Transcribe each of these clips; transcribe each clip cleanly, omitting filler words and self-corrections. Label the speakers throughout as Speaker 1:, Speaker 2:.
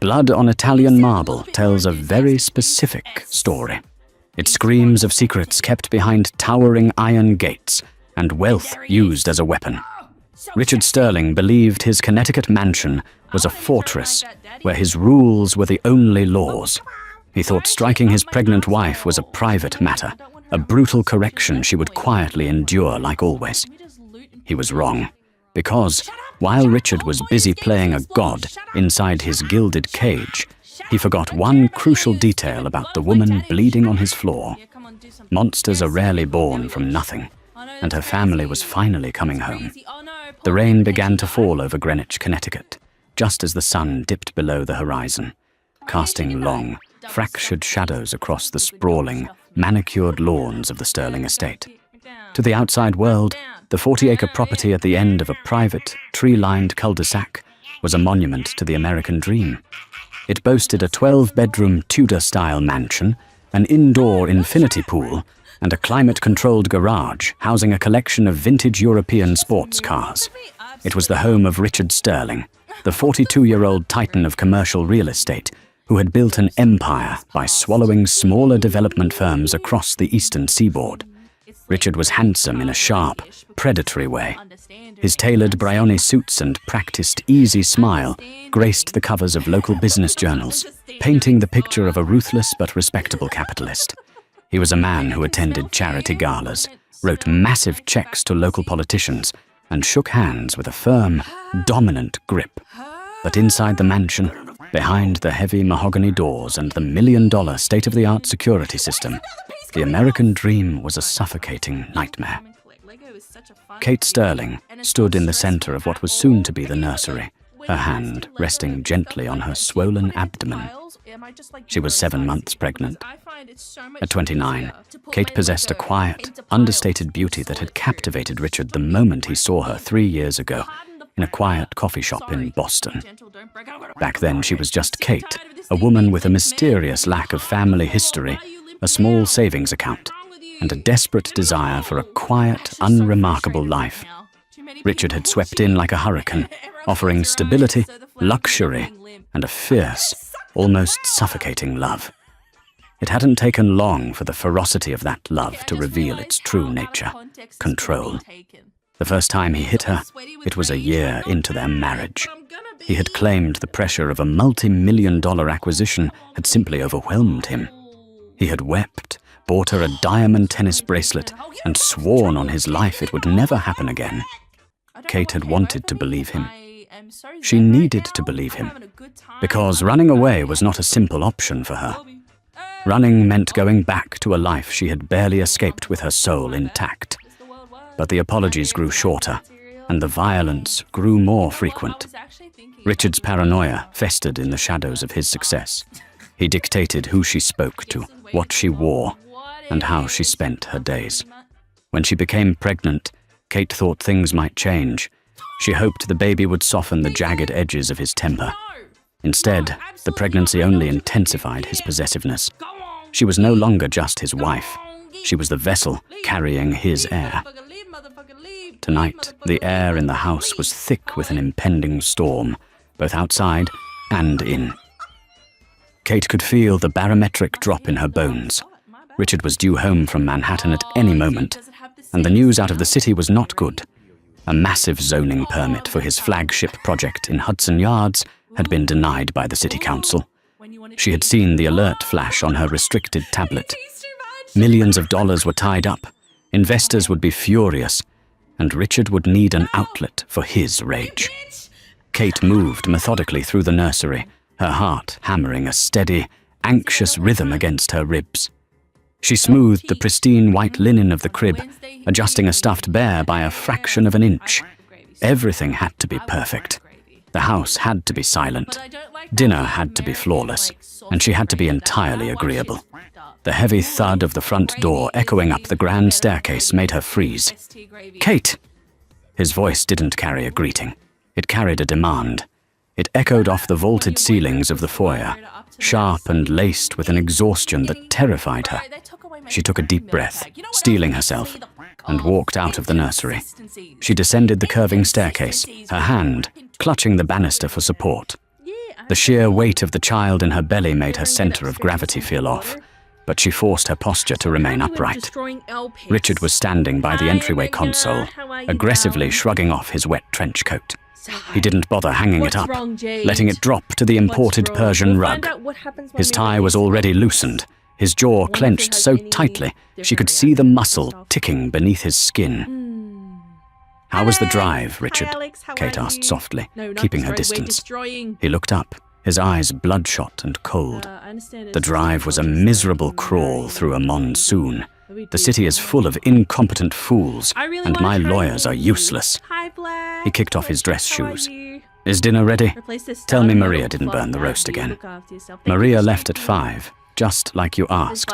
Speaker 1: Blood on Italian marble tells a very specific story. It screams of secrets kept behind towering iron gates and wealth used as a weapon. Richard Sterling believed his Connecticut mansion was a fortress where his rules were the only laws. He thought striking his pregnant wife was a private matter, a brutal correction she would quietly endure like always. He was wrong, because while Richard was busy playing a god inside his gilded cage, he forgot one crucial detail about the woman bleeding on his floor. Monsters are rarely born from nothing, and her family was finally coming home. The rain began to fall over Greenwich, Connecticut, just as the sun dipped below the horizon, casting long, fractured shadows across the sprawling, manicured lawns of the Sterling estate. To the outside world, the 40-acre property at the end of a private, tree-lined cul-de-sac was a monument to the American dream. It boasted a 12-bedroom Tudor-style mansion, an indoor infinity pool, and a climate-controlled garage housing a collection of vintage European sports cars. It was the home of Richard Sterling, the 42-year-old titan of commercial real estate, who had built an empire by swallowing smaller development firms across the eastern seaboard. Richard was handsome in a sharp, predatory way. His tailored Brioni suits and practiced easy smile graced the covers of local business journals, painting the picture of a ruthless but respectable capitalist. He was a man who attended charity galas, wrote massive checks to local politicians, and shook hands with a firm, dominant grip. But inside the mansion, behind the heavy mahogany doors and the million-dollar state-of-the-art security system, the American dream was a suffocating nightmare. Kate Sterling stood in the center of what was soon to be the nursery, her hand resting gently on her swollen abdomen. She was 7 months pregnant. At 29, Kate possessed a quiet, understated beauty that had captivated Richard the moment he saw her 3 years ago in a quiet coffee shop in Boston. Back then, she was just Kate, a woman with a mysterious lack of family history, a small savings account, and a desperate desire for a quiet, unremarkable life. Richard had swept in like a hurricane, offering stability, luxury, and a fierce, almost suffocating love. It hadn't taken long for the ferocity of that love to reveal its true nature, control. The first time he hit her, it was a year into their marriage. He had claimed the pressure of a multi-million-dollar acquisition had simply overwhelmed him. He had wept, bought her a diamond tennis bracelet, and sworn on his life it would never happen again. Kate had wanted to believe him. She needed to believe him, because running away was not a simple option for her. Running meant going back to a life she had barely escaped with her soul intact. But the apologies grew shorter, and the violence grew more frequent. Richard's paranoia festered in the shadows of his success. He dictated who she spoke to, what she wore, and how she spent her days. When she became pregnant, Kate thought things might change. She hoped the baby would soften the jagged edges of his temper. Instead, the pregnancy only intensified his possessiveness. She was no longer just his wife. She was the vessel carrying his heir. Tonight, the air in the house was thick with an impending storm, both outside and in. Kate could feel the barometric drop in her bones. Richard was due home from Manhattan at any moment, and the news out of the city was not good. A massive zoning permit for his flagship project in Hudson Yards had been denied by the city council. She had seen the alert flash on her restricted tablet. Millions of dollars were tied up. Investors would be furious, and Richard would need an outlet for his rage. Kate moved methodically through the nursery, her heart hammering a steady, anxious rhythm against her ribs. She smoothed the pristine white linen of the crib, adjusting a stuffed bear by a fraction of an inch. Everything had to be perfect. The house had to be silent. Dinner had to be flawless, and she had to be entirely agreeable. The heavy thud of the front door echoing up the grand staircase made her freeze. "Kate!" His voice didn't carry a greeting. It carried a demand. It echoed off the vaulted ceilings of the foyer, sharp and laced with an exhaustion that terrified her. She took a deep breath, steeling herself, and walked out of the nursery. She descended the curving staircase, her hand clutching the banister for support. The sheer weight of the child in her belly made her center of gravity feel off, but she forced her posture to remain upright. Richard was standing by the entryway console, aggressively shrugging off his wet trench coat. He didn't bother hanging it up, letting it drop to the imported Persian rug. His tie was already loosened, his jaw clenched so tightly she could see the muscle ticking beneath his skin. "How was the drive, Richard?" Kate asked softly, keeping her distance. He looked up, his eyes bloodshot and cold. The drive was a miserable crawl through a monsoon. The city is full of incompetent fools, and my lawyers are useless. He kicked off his dress shoes. "Is dinner ready? Tell me Maria didn't burn the roast again." "Maria left at 5, just like you asked,"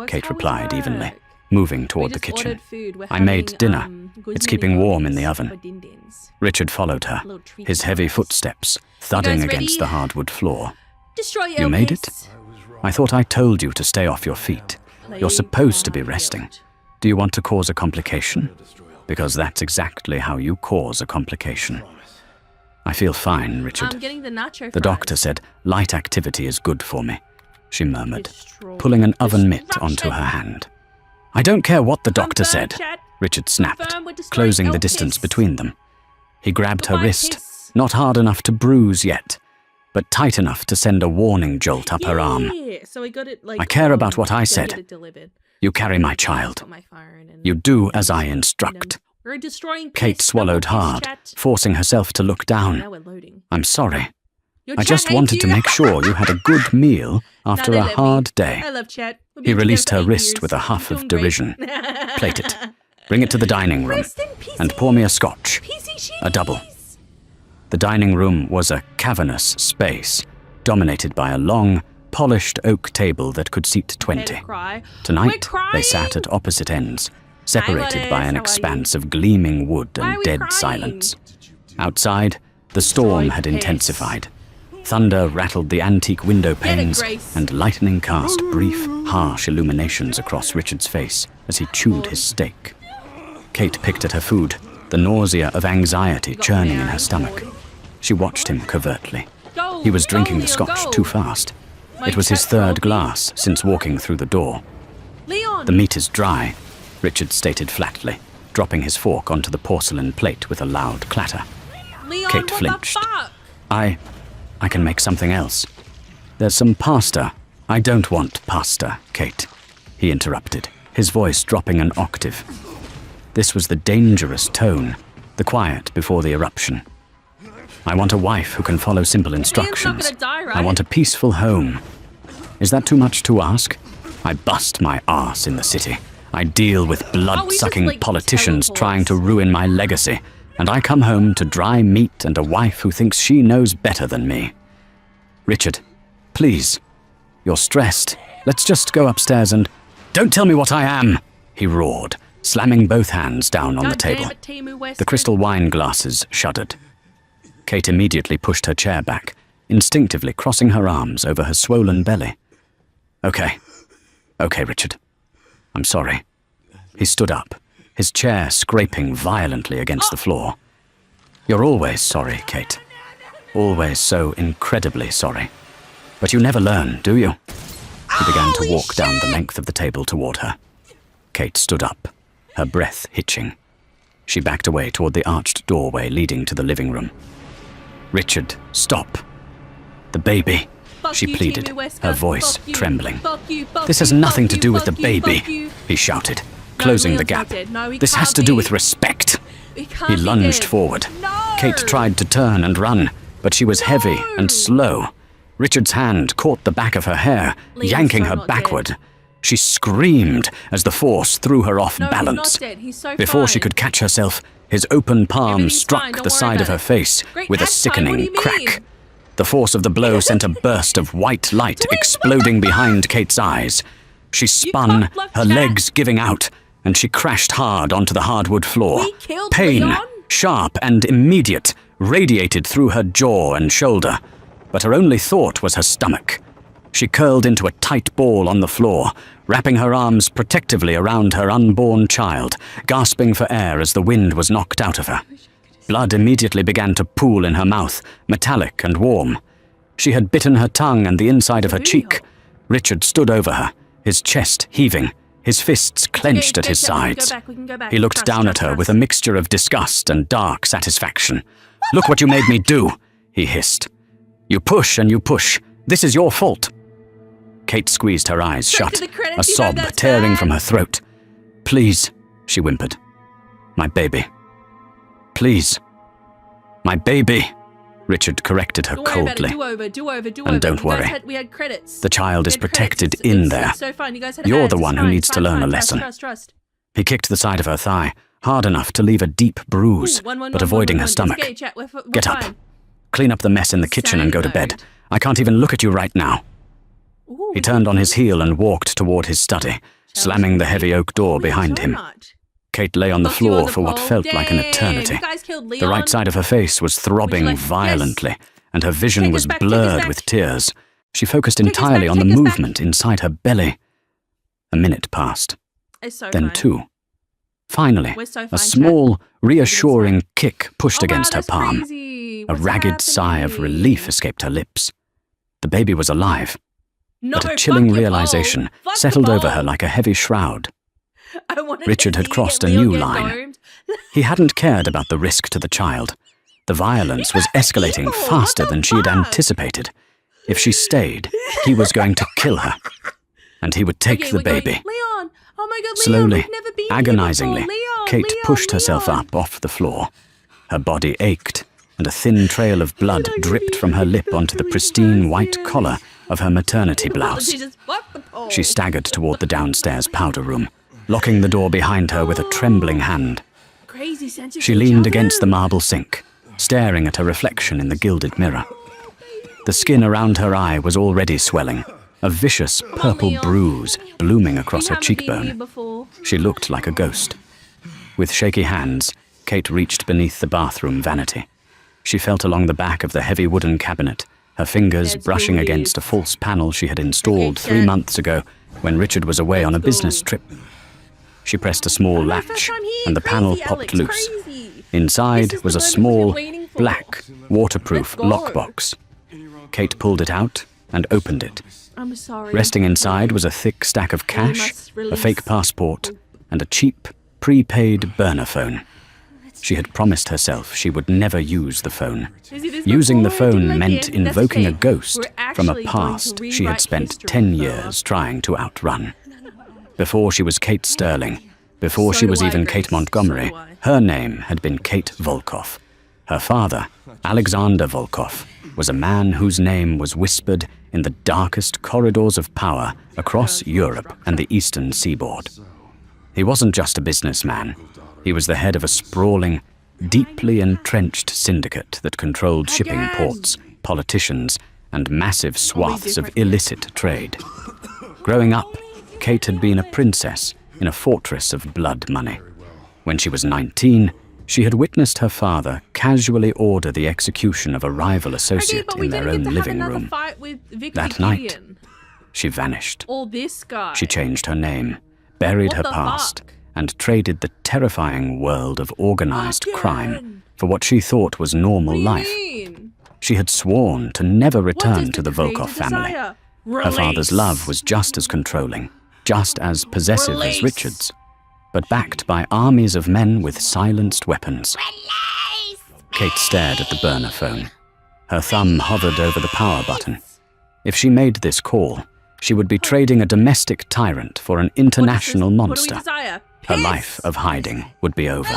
Speaker 1: Kate replied evenly, moving toward the kitchen. "I made dinner. It's keeping warm in the oven." Richard followed her, his heavy footsteps thudding against the hardwood floor. "You made it? I thought I told you to stay off your feet. You're supposed to be resting. Do you want to cause a complication? Because that's exactly how you cause a complication." "I feel fine, Richard. The doctor said light activity is good for me," she murmured, pulling an oven mitt onto her hand. "I don't care what the doctor said," Richard snapped, closing the distance between them. He grabbed her wrist, not hard enough to bruise yet, but tight enough to send a warning jolt up her arm. "I care about what I said. You carry my child. You do as I instruct." Kate swallowed hard, forcing herself to look down. "I'm sorry. I just wanted to make sure you had a good meal after a hard day." He released her wrist with a huff of derision. "Plate it. Bring it to the dining room. And pour me a scotch. A double." The dining room was a cavernous space, dominated by a long, polished oak table that could seat 20. Tonight, they sat at opposite ends, separated by an expanse of gleaming wood and dead silence. Outside, the storm had intensified. Thunder rattled the antique window panes, and lightning cast brief, harsh illuminations across Richard's face as he chewed his steak. Kate picked at her food, the nausea of anxiety churning in her stomach. She watched him covertly. He was drinking the scotch too fast. It was his 3rd glass since walking through the door. "The meat is dry," Richard stated flatly, dropping his fork onto the porcelain plate with a loud clatter. Kate flinched. I can make something else. There's some pasta." "I don't want pasta, Kate," he interrupted, his voice dropping an octave. This was the dangerous tone, the quiet before the eruption. "I want a wife who can follow simple instructions. I want a peaceful home. Is that too much to ask? I bust my arse in the city. I deal with blood-sucking politicians trying to ruin my legacy, and I come home to dry meat and a wife who thinks she knows better than me." "Richard, please. You're stressed. Let's just go upstairs and—" "Don't tell me what I am!" he roared, slamming both hands down on the table. The crystal wine glasses shuddered. Kate immediately pushed her chair back, instinctively crossing her arms over her swollen belly. Okay, Richard. I'm sorry." He stood up, his chair scraping violently against the floor. "You're always sorry, Kate. Always so incredibly sorry. But you never learn, do you?" He began to walk down the length of the table toward her. Kate stood up, her breath hitching. She backed away toward the arched doorway leading to the living room. "Richard, stop. The baby," she pleaded, her voice trembling. "This has nothing to do with the baby," he shouted, closing the gap. "This has to do with respect." He lunged forward. Kate tried to turn and run, but she was heavy and slow. Richard's hand caught the back of her hair, yanking her backward. She screamed as the force threw her off balance. Before she could catch herself, his open palm struck the side of her face with a sickening crack. The force of the blow sent a burst of white light exploding behind Kate's eyes. She spun, her legs giving out, and she crashed hard onto the hardwood floor. Pain, sharp and immediate, radiated through her jaw and shoulder, but her only thought was her stomach. She curled into a tight ball on the floor, wrapping her arms protectively around her unborn child, gasping for air as the wind was knocked out of her. Blood immediately began to pool in her mouth, metallic and warm. She had bitten her tongue and the inside of her cheek. Richard stood over her, his chest heaving, his fists clenched at his sides. He looked down at her with a mixture of disgust and dark satisfaction. "Look what you made me do," he hissed. "You push and you push. This is your fault." Kate squeezed her eyes shut, a sob tearing from her throat. "Please," she whimpered. "My baby. Please. My baby." Richard corrected her coldly. "And don't worry. The child is protected in there. You're the one who needs to learn a lesson." He kicked the side of her thigh, hard enough to leave a deep bruise, but avoiding her stomach. "Get up. Clean up the mess in the kitchen and go to bed. I can't even look at you right now." He turned on his heel and walked toward his study, slamming the heavy oak door behind him. Kate lay on the floor for what felt like an eternity. The right side of her face was throbbing violently, and her vision was blurred with tears. She focused entirely on the movement inside her belly. A minute passed. Then 2. Finally, a small, reassuring kick pushed against her palm. A ragged sigh of relief escaped her lips. The baby was alive. But a chilling realization settled over her like a heavy shroud. Richard had crossed a new line. He hadn't cared about the risk to the child. The violence was escalating faster than she had anticipated. If she stayed, he was going to kill her. And he would take the baby. Slowly, agonizingly, Kate pushed herself up off the floor. Her body ached, and a thin trail of blood dripped from her lip onto the pristine white collar of her maternity blouse. She staggered toward the downstairs powder room, locking the door behind her with a trembling hand. She leaned against the marble sink, staring at her reflection in the gilded mirror. The skin around her eye was already swelling, a vicious purple bruise blooming across her cheekbone. She looked like a ghost. With shaky hands, Kate reached beneath the bathroom vanity. She felt along the back of the heavy wooden cabinet, her fingers brushing against a false panel she had installed 3 months ago when Richard was away on a business trip. She pressed a small latch, and the panel popped loose. Inside was a small, black, waterproof lockbox. Kate pulled it out and opened it. Resting inside was a thick stack of cash, a fake passport, and a cheap, prepaid burner phone. She had promised herself she would never use the phone. Using the phone meant invoking a ghost from a past she had spent 10 years trying to outrun. Before she was Kate Sterling, before she was even Kate Montgomery, her name had been Kate Volkoff. Her father, Alexander Volkoff, was a man whose name was whispered in the darkest corridors of power across Europe and the eastern seaboard. He wasn't just a businessman. He was the head of a sprawling, deeply entrenched syndicate that controlled shipping ports, politicians, and massive swaths of illicit trade. Growing up, Kate had been a princess in a fortress of blood money. When she was 19, she had witnessed her father casually order the execution of a rival associate in their own living room. That night, she vanished. She changed her name, buried her past, and traded the terrifying world of organized crime for what she thought was normal life. She had sworn to never return to the Volkoff family. Her father's love was just as controlling, just as possessive as Richard's, but backed by armies of men with silenced weapons. Kate stared at the burner phone. Her thumb hovered over the power button. If she made this call, she would be trading a domestic tyrant for an international monster. Her life of hiding would be over.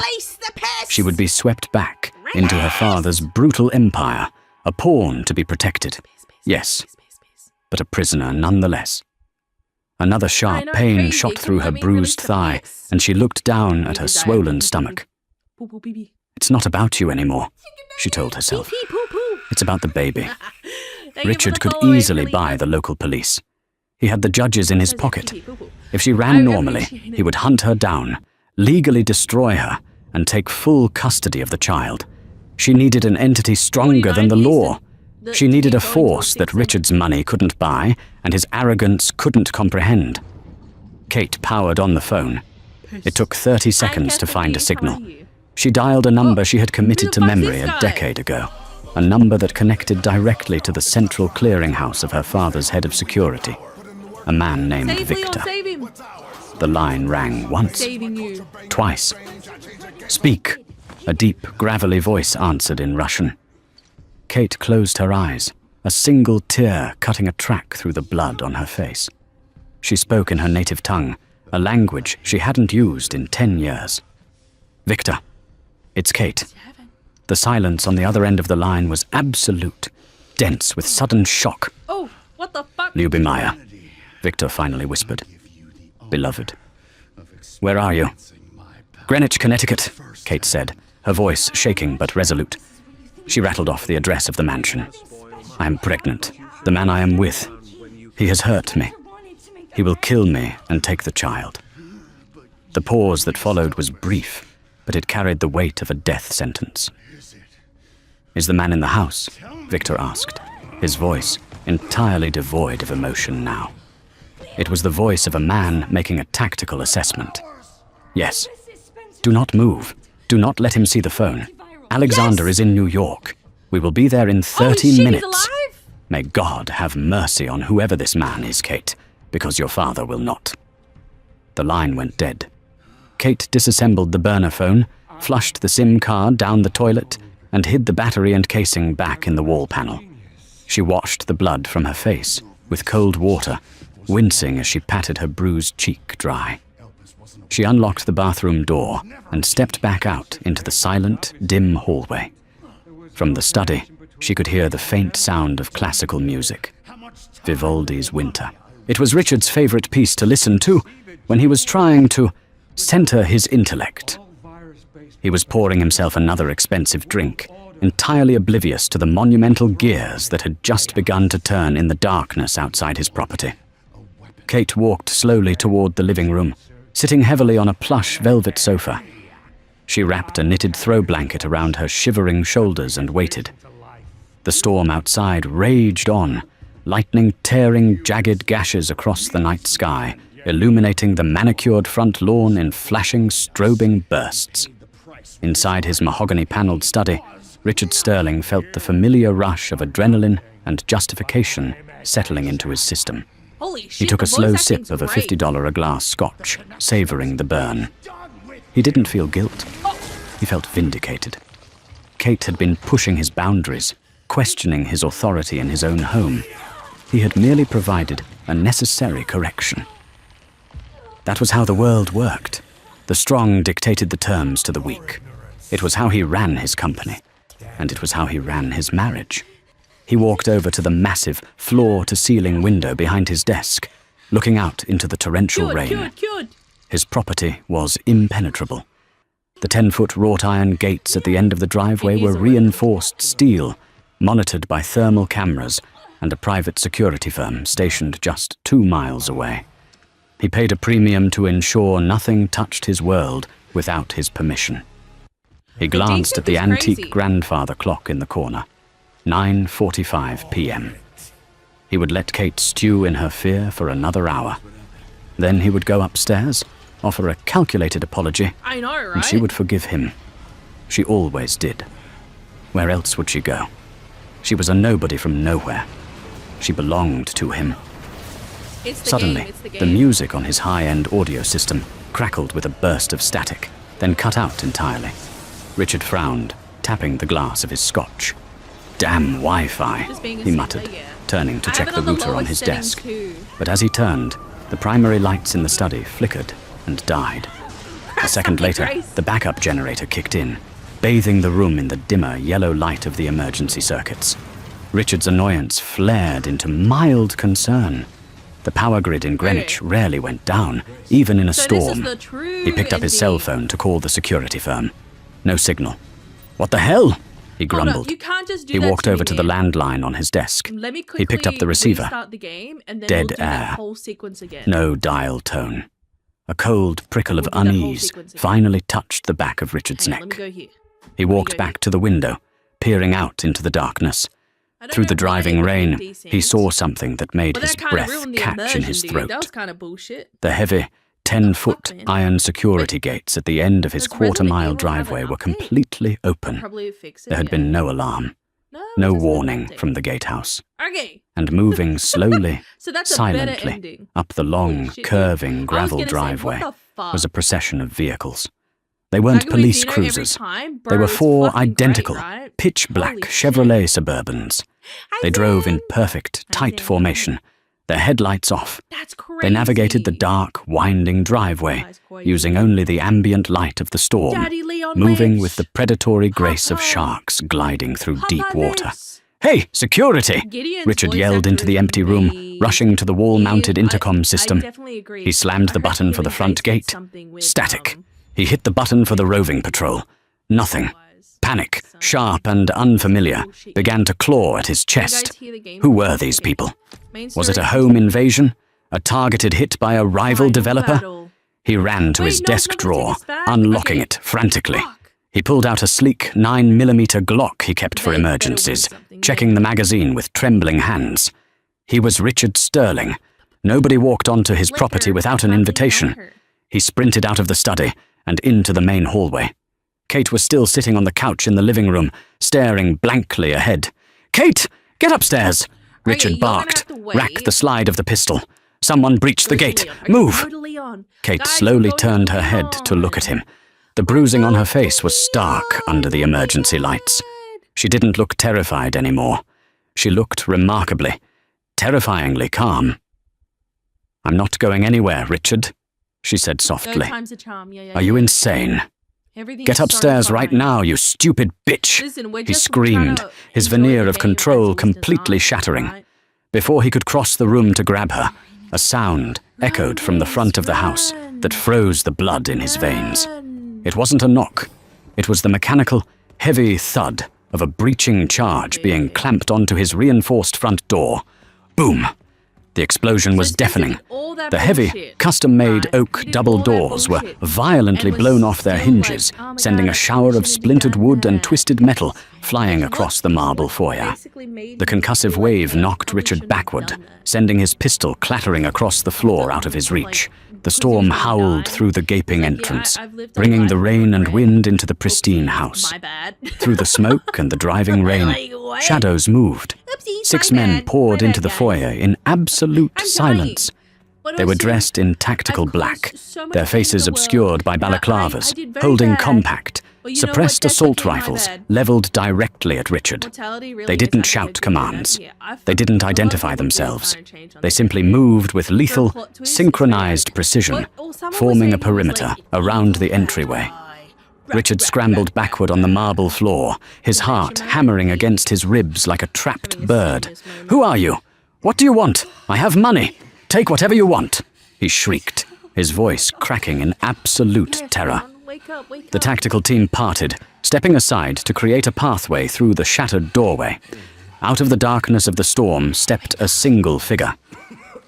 Speaker 1: She would be swept back into her father's brutal empire, a pawn to be protected. Yes, but a prisoner nonetheless. Another sharp pain shot through her bruised thigh, and she looked down at her swollen stomach. "It's not about you anymore," she told herself. "It's about the baby." Richard could easily buy the local police. He had the judges in his pocket. If she ran normally, he would hunt her down, legally destroy her, and take full custody of the child. She needed an entity stronger than the law. She needed a force that Richard's money couldn't buy and his arrogance couldn't comprehend. Kate powered on the phone. It took 30 seconds to find a signal. She dialed a number she had committed to memory a decade ago. a number that connected directly to the central clearinghouse of her father's head of security, a man named Victor.
Speaker 2: Save him!
Speaker 1: The line rang once,
Speaker 2: Saving you.
Speaker 1: twice. "Speak," a deep, gravelly voice answered in Russian. Kate closed her eyes, a single tear cutting a track through the blood on her face. She spoke in her native tongue, a language she hadn't used in 10 years. "Victor, it's Kate." The silence on the other end of the line was absolute, dense with sudden shock.
Speaker 2: Oh, what the fuck?
Speaker 1: "Lyubimaya," Victor finally whispered. "Beloved. Where are you?" "Greenwich, Connecticut," Kate said, her voice shaking but resolute. She rattled off the address of the mansion. "I am pregnant. The man I am with. He has hurt me. He will kill me and take the child." The pause that followed was brief, but it carried the weight of a death sentence. "Is the man in the house?" Victor asked, his voice entirely devoid of emotion now. It was the voice of a man making a tactical assessment. "Yes. Do not move. Do not let him see the phone. Alexander is in New York. We will be there in 30
Speaker 2: Holy shit,
Speaker 1: minutes.
Speaker 2: he's alive?
Speaker 1: May God have mercy on whoever this man is, Kate, because your father will not." The line went dead. Kate disassembled the burner phone, flushed the SIM card down the toilet, and hid the battery and casing back in the wall panel. She washed the blood from her face with cold water, wincing as she patted her bruised cheek dry. She unlocked the bathroom door and stepped back out into the silent, dim hallway. From the study, she could hear the faint sound of classical music, Vivaldi's Winter. It was Richard's favorite piece to listen to when he was trying to center his intellect. He was pouring himself another expensive drink, entirely oblivious to the monumental gears that had just begun to turn in the darkness outside his property. Kate walked slowly toward the living room, sitting heavily on a plush velvet sofa. She wrapped a knitted throw blanket around her shivering shoulders and waited. The storm outside raged on, lightning tearing jagged gashes across the night sky, illuminating the manicured front lawn in flashing, strobing bursts. Inside his mahogany-paneled study, Richard Sterling felt the familiar rush of adrenaline and justification settling into his system.
Speaker 2: Holy shit,
Speaker 1: He took a
Speaker 2: the voice
Speaker 1: slow
Speaker 2: acting's
Speaker 1: sip of a
Speaker 2: great.
Speaker 1: $50 a glass scotch, savoring the burn. He didn't feel guilt. He felt vindicated. Kate had been pushing his boundaries, questioning his authority in his own home. He had merely provided a necessary correction. That was how the world worked. The strong dictated the terms to the weak. It was how he ran his company, and it was how he ran his marriage. He walked over to the massive floor-to-ceiling window behind his desk, looking out into the torrential rain. His property was impenetrable. The 10-foot wrought-iron gates at the end of the driveway were reinforced steel, monitored by thermal cameras and a private security firm stationed just 2 miles away. He paid a premium to ensure nothing touched his world without his permission. He glanced at the antique grandfather clock in the corner. 9:45 p.m. He would let Kate stew in her fear for another hour. Then he would go upstairs, offer a calculated apology,
Speaker 2: I know, right?
Speaker 1: and she would forgive him. She always did. Where else would she go? She was a nobody from nowhere. She belonged to him. Suddenly, the music on his high-end audio system crackled with a burst of static, then cut out entirely. Richard frowned, tapping the glass of his scotch. "Damn Wi-Fi," he muttered, turning to check the router on his desk. But as he turned, the primary lights in the study flickered and died. A second later, the backup generator kicked in, bathing the room in the dimmer yellow light of the emergency circuits. Richard's annoyance flared into mild concern. The power grid in Greenwich rarely went down, even in a storm. He picked up his cell phone to call the security firm. No signal. "What the hell?" he grumbled.
Speaker 2: You can't just do
Speaker 1: He
Speaker 2: that
Speaker 1: walked
Speaker 2: to
Speaker 1: over
Speaker 2: me,
Speaker 1: to the
Speaker 2: man.
Speaker 1: landline on his desk.
Speaker 2: Let me
Speaker 1: He picked up the receiver.
Speaker 2: restart the game, and then
Speaker 1: Dead
Speaker 2: we'll do
Speaker 1: air.
Speaker 2: that whole sequence again.
Speaker 1: No dial tone. A cold prickle of
Speaker 2: We'll do that whole
Speaker 1: unease
Speaker 2: sequence again.
Speaker 1: finally touched the back of Richard's
Speaker 2: Hang on, let
Speaker 1: neck.
Speaker 2: me go here.
Speaker 1: He walked back to the window, peering out into the darkness.
Speaker 2: I don't
Speaker 1: Through the
Speaker 2: know why
Speaker 1: driving
Speaker 2: it would be
Speaker 1: rain,
Speaker 2: decent,
Speaker 1: he saw something that made
Speaker 2: but
Speaker 1: his
Speaker 2: that kind of
Speaker 1: breath
Speaker 2: ruined the
Speaker 1: catch in
Speaker 2: immersion,
Speaker 1: his
Speaker 2: dude.
Speaker 1: throat.
Speaker 2: That was kind of bullshit.
Speaker 1: The heavy, 10-foot
Speaker 2: man?
Speaker 1: iron security gates at the end of his
Speaker 2: Does Resident
Speaker 1: quarter-mile
Speaker 2: Evil have an
Speaker 1: driveway were
Speaker 2: update?
Speaker 1: completely open.
Speaker 2: Probably fix it.
Speaker 1: There had
Speaker 2: yeah.
Speaker 1: been no alarm. No warning from the gatehouse.
Speaker 2: Okay.
Speaker 1: And moving slowly,
Speaker 2: So that's a better
Speaker 1: silently,
Speaker 2: ending.
Speaker 1: up the long,
Speaker 2: Holy shit,
Speaker 1: curving
Speaker 2: I was
Speaker 1: gravel
Speaker 2: gonna say,
Speaker 1: driveway
Speaker 2: what the fuck?
Speaker 1: was a procession of vehicles. They weren't
Speaker 2: Like, we
Speaker 1: police
Speaker 2: do every
Speaker 1: cruisers.
Speaker 2: time?
Speaker 1: They
Speaker 2: Bro,
Speaker 1: were
Speaker 2: it's
Speaker 1: 4
Speaker 2: fucking great,
Speaker 1: identical,
Speaker 2: right?
Speaker 1: pitch-black
Speaker 2: Holy
Speaker 1: Chevrolet
Speaker 2: shit.
Speaker 1: Suburbans.
Speaker 2: Hi,
Speaker 1: They drove in
Speaker 2: Zen.
Speaker 1: perfect, tight
Speaker 2: Zen.
Speaker 1: formation, their headlights off.
Speaker 2: That's crazy.
Speaker 1: They navigated the dark, winding driveway,
Speaker 2: Guys, quite
Speaker 1: using
Speaker 2: easy.
Speaker 1: only the ambient light of the storm,
Speaker 2: Daddy Leon
Speaker 1: moving
Speaker 2: lives.
Speaker 1: with the predatory grace of
Speaker 2: Papa.
Speaker 1: sharks gliding through
Speaker 2: Papa
Speaker 1: deep water.
Speaker 2: lives.
Speaker 1: "Hey, security!"
Speaker 2: Gideon's
Speaker 1: Richard
Speaker 2: voice
Speaker 1: yelled into the
Speaker 2: actor
Speaker 1: empty
Speaker 2: is
Speaker 1: room,
Speaker 2: really-
Speaker 1: rushing to the wall-mounted intercom
Speaker 2: I
Speaker 1: system.
Speaker 2: definitely agree.
Speaker 1: He slammed
Speaker 2: I
Speaker 1: the
Speaker 2: heard
Speaker 1: button
Speaker 2: he
Speaker 1: for the
Speaker 2: really
Speaker 1: front
Speaker 2: did
Speaker 1: gate.
Speaker 2: something with,
Speaker 1: Static. He hit the button for the roving patrol. Nothing. Panic, sharp and unfamiliar, began to claw at his chest. Who were these people? Was it a home invasion? A targeted hit by a rival developer? He ran to his desk drawer, unlocking it frantically. He pulled out a sleek 9mm Glock he kept for emergencies, checking the magazine with trembling hands. He was Richard Sterling. Nobody walked onto his property without an invitation. He sprinted out of the study and into the main hallway. Kate was still sitting on the couch in the living room, staring blankly ahead. "Kate, get upstairs!" Richard barked, racked the slide of the pistol. Someone breached the gate. "Move!" Kate slowly turned her head to look at him. The bruising on her face was stark under the emergency lights. She didn't look terrified anymore. She looked remarkably, terrifyingly calm. "I'm not going anywhere, Richard," she said softly. "Are you insane? Get upstairs right now, you stupid bitch!" He screamed, his veneer of control completely shattering. Before he could cross the room to grab her, a sound echoed from the front of the house that froze the blood in his veins. It wasn't a knock. It was the mechanical, heavy thud of a breaching charge being clamped onto his reinforced front door. Boom! The explosion was deafening. The heavy, custom-made oak double doors were violently blown off their hinges, sending a shower of splintered wood and twisted metal flying across the marble foyer. The concussive wave knocked Richard backward, sending his pistol clattering across the floor out of his reach. The storm howled through the gaping entrance, bringing the rain and wind into the pristine house. Through the smoke and the driving rain, shadows moved. 6 men poured into the foyer in absolute silence. They were dressed in tactical black, their faces obscured by balaclavas, holding compact, suppressed assault rifles leveled directly at Richard. They didn't shout commands. They didn't identify themselves. They simply moved with lethal, synchronized precision, forming a perimeter around the entryway. Richard scrambled backward on the marble floor, his heart hammering against his ribs like a trapped bird. "Who are you? What do you want? I have money. Take whatever you want," he shrieked, his voice cracking in absolute terror. The tactical team parted, stepping aside to create a pathway through the shattered doorway. Out of the darkness of the storm stepped a single figure.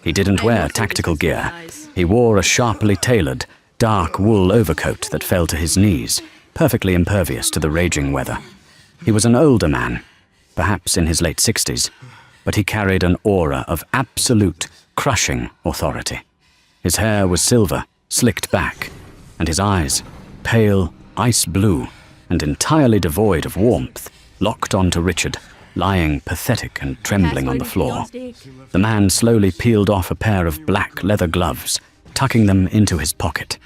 Speaker 1: He didn't wear tactical gear. He wore a sharply tailored, dark wool overcoat that fell to his knees, perfectly impervious to the raging weather. He was an older man, perhaps in his late 60s, but he carried an aura of absolute, crushing authority. His hair was silver, slicked back, and his eyes, pale, ice blue, and entirely devoid of warmth, locked onto Richard, lying pathetic and trembling on the floor. The man slowly peeled off a pair of black leather gloves, tucking them into his pocket.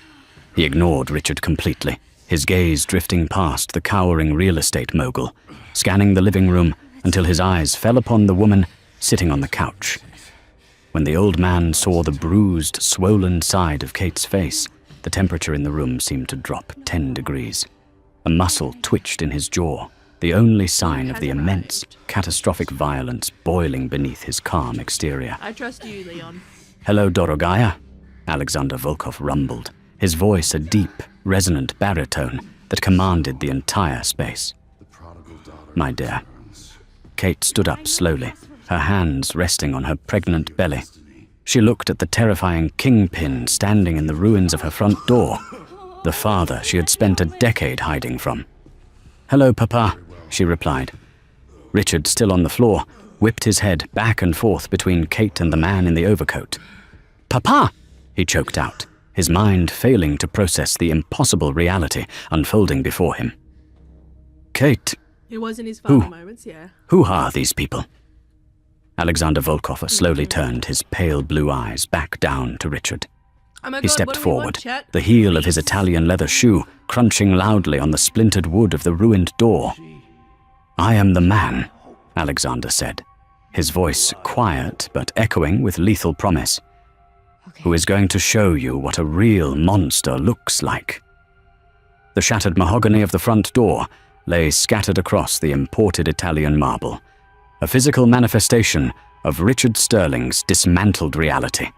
Speaker 1: He ignored Richard completely, his gaze drifting past the cowering real estate mogul, scanning the living room until his eyes fell upon the woman sitting on the couch. When the old man saw the bruised, swollen side of Kate's face, the temperature in the room seemed to drop 10 degrees. A muscle twitched in his jaw, the only sign of the immense, catastrophic violence boiling beneath his calm exterior.
Speaker 2: I trust you, Leon.
Speaker 1: "Hello, Dorogaya," Alexander Volkov rumbled, his voice a deep, resonant baritone that commanded the entire space. "My dear." Kate stood up slowly, her hands resting on her pregnant belly. She looked at the terrifying kingpin standing in the ruins of her front door, the father she had spent a decade hiding from. "Hello, Papa," she replied. Richard, still on the floor, whipped his head back and forth between Kate and the man in the overcoat. "Papa!" he choked out, his mind failing to process the impossible reality unfolding before him. "Kate,"
Speaker 2: It was in his
Speaker 1: Who?
Speaker 2: final moments, yeah.
Speaker 1: Who are these people? Alexander Volkov slowly turned his pale blue eyes back down to Richard.
Speaker 2: Oh my
Speaker 1: He
Speaker 2: God,
Speaker 1: stepped
Speaker 2: what do we want,
Speaker 1: forward,
Speaker 2: chat?
Speaker 1: the heel of his Italian leather shoe crunching loudly on the splintered wood of the ruined door. "I am the man," Alexander said, his voice quiet but echoing with lethal promise, "who is going to show you what a real monster looks like." The shattered mahogany of the front door lay scattered across the imported Italian marble, a physical manifestation of Richard Sterling's dismantled reality.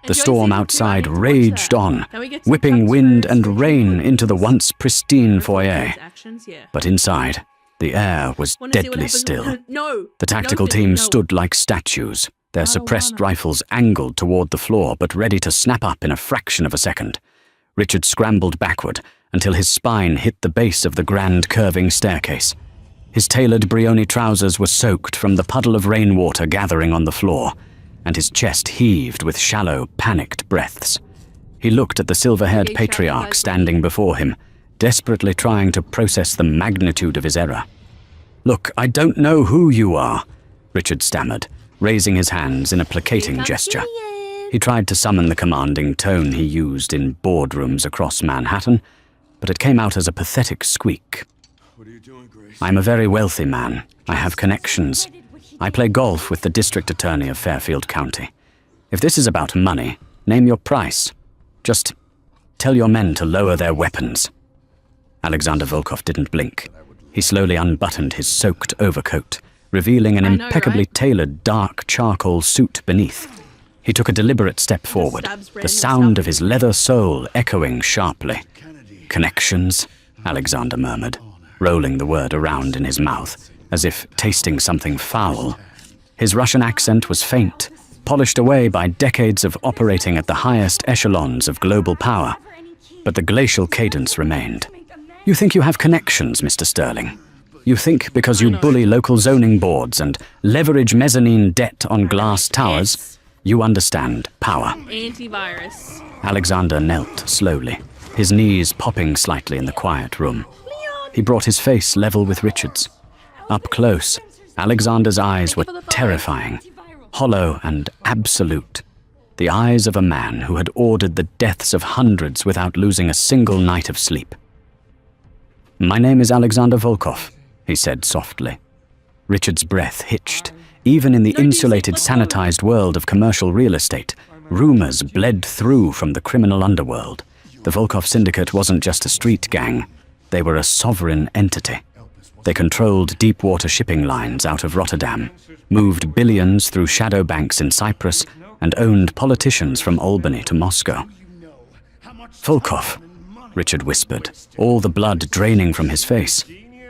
Speaker 1: The storm outside raged on, whipping wind and rain into the once pristine foyer. But inside, the air was deadly still.
Speaker 2: No.
Speaker 1: The tactical team stood like statues, their suppressed rifles angled toward the floor but ready to snap up in a fraction of a second. Richard scrambled backward until his spine hit the base of the grand curving staircase. His tailored Brioni trousers were soaked from the puddle of rainwater gathering on the floor, and his chest heaved with shallow, panicked breaths. He looked at the silver-haired patriarch standing before him, desperately trying to process the magnitude of his error. "Look, I don't know who you are," Richard stammered, raising his hands in a placating gesture. He tried to summon the commanding tone he used in boardrooms across Manhattan, but it came out as a pathetic squeak.
Speaker 3: What are you doing, Grace?
Speaker 1: "I'm a very wealthy man. I have connections. I play golf with the district attorney of Fairfield County. If this is about money, name your price. Just tell your men to lower their weapons." Alexander Volkov didn't blink. He slowly unbuttoned his soaked overcoat, revealing an impeccably tailored dark charcoal suit beneath. He took a deliberate step forward, the sound of his leather sole echoing sharply. "Connections," Alexander murmured, rolling the word around in his mouth, as if tasting something foul. His Russian accent was faint, polished away by decades of operating at the highest echelons of global power, but the glacial cadence remained. "You think you have connections, Mr. Sterling? You think because you bully local zoning boards and leverage mezzanine debt on glass towers, you understand power."
Speaker 2: Antivirus.
Speaker 1: Alexander knelt slowly, his knees popping slightly in the quiet room. He brought his face level with Richard's. Up close, Alexander's eyes were terrifying, hollow and absolute. The eyes of a man who had ordered the deaths of hundreds without losing a single night of sleep. "My name is Alexander Volkov," he said softly. Richard's breath hitched. Even in the insulated, sanitized world of commercial real estate, rumors bled through from the criminal underworld. The Volkov Syndicate wasn't just a street gang. They were a sovereign entity. They controlled deep-water shipping lines out of Rotterdam, moved billions through shadow banks in Cyprus, and owned politicians from Albany to Moscow. "Volkov," Richard whispered, all the blood draining from his face.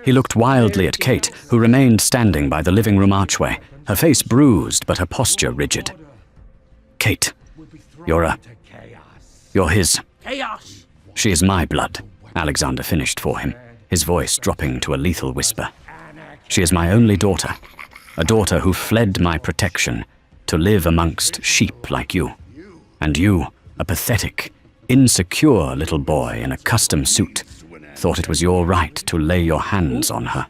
Speaker 1: He looked wildly at Kate, who remained standing by the living room archway, her face bruised but her posture rigid. "Kate, you're his.
Speaker 2: Chaos.
Speaker 1: She is my blood," Alexander finished for him, his voice dropping to a lethal whisper. "She is my only daughter, a daughter who fled my protection to live amongst sheep like you. And you, a pathetic, insecure little boy in a custom suit, thought it was your right to lay your hands on her."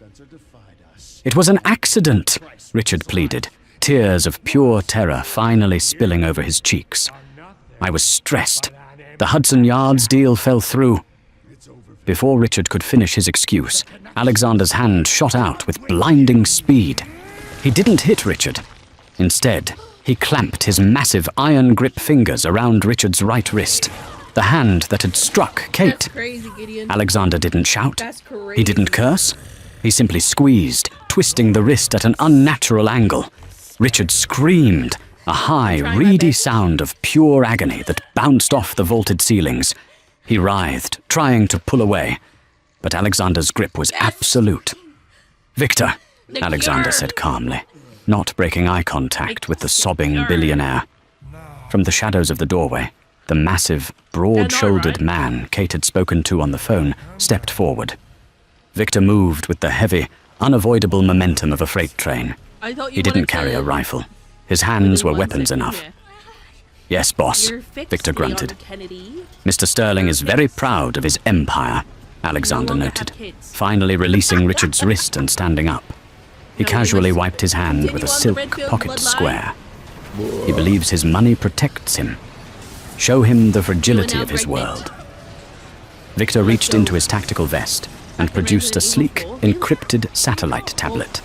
Speaker 1: "It was an accident," Richard pleaded, tears of pure terror finally spilling over his cheeks. "I was stressed. The Hudson Yards deal fell through." Before Richard could finish his excuse, Alexander's hand shot out with blinding speed. He didn't hit Richard. Instead, he clamped his massive iron-grip fingers around Richard's right wrist, the hand that had struck Kate.
Speaker 2: That's crazy, Gideon.
Speaker 1: Alexander didn't shout.
Speaker 2: That's crazy.
Speaker 1: He didn't curse. He simply squeezed, twisting the wrist at an unnatural angle. Richard screamed, a high, reedy sound of pure agony that bounced off the vaulted ceilings. He writhed, trying to pull away, but Alexander's grip was absolute. "Victor," Alexander said calmly, not breaking eye contact with the sobbing billionaire. From the shadows of the doorway, the massive, broad-shouldered man Kate had spoken to on the phone stepped forward. Victor moved with the heavy, unavoidable momentum of a freight train. He didn't carry a rifle. His hands were weapons enough. "Yes, boss," Victor grunted. "Mr. Sterling is very proud of his empire," Alexander
Speaker 2: longer
Speaker 1: noted,
Speaker 2: have kids.
Speaker 1: finally releasing Richard's wrist and standing up. He casually wiped his hand with a silk pocket square. He believes his money protects him. Show him the fragility of his world. Victor reached into his tactical vest and produced a sleek, encrypted satellite tablet.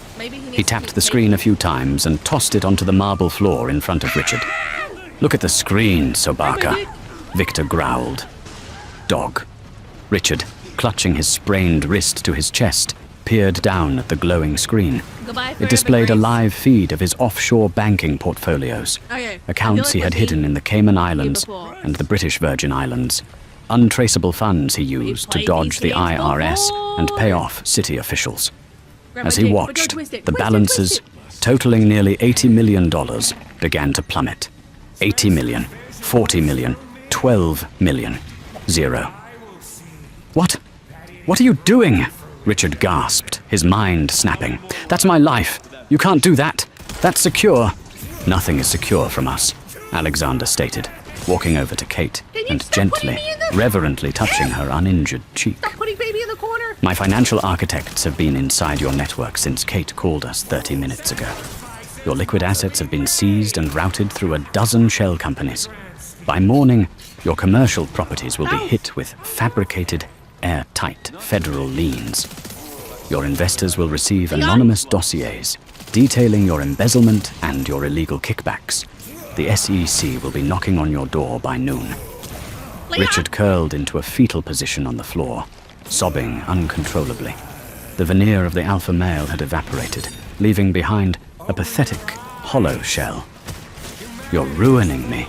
Speaker 1: He tapped the screen a few times and tossed it onto the marble floor in front of Richard. "Look at the screen, Sobaka," Victor growled. "Dog." Richard, clutching his sprained wrist to his chest, peered down at the glowing screen. It displayed a live feed of his offshore banking portfolios, accounts he had hidden in the Cayman Islands and the British Virgin Islands, untraceable funds he used to dodge the IRS and pay off city officials. As he watched, the balances, totaling nearly $80 million, began to plummet. 80 million, 40 million, 12 million, 0. What? What are you doing?" Richard gasped, his mind snapping. "That's my life. You can't do that. That's secure." "Nothing is secure from us," Alexander stated, walking over to Kate and gently, reverently touching her uninjured cheek.
Speaker 2: Stop putting baby in the corner.
Speaker 1: "My financial architects have been inside your network since Kate called us 30 minutes ago. Your liquid assets have been seized and routed through a dozen shell companies. By morning, your commercial properties will be hit with fabricated, airtight federal liens. Your investors will receive anonymous dossiers detailing your embezzlement and your illegal kickbacks. The SEC will be knocking on your door by noon." Richard curled into a fetal position on the floor, sobbing uncontrollably. The veneer of the alpha male had evaporated, leaving behind a pathetic, hollow shell. "You're ruining me,"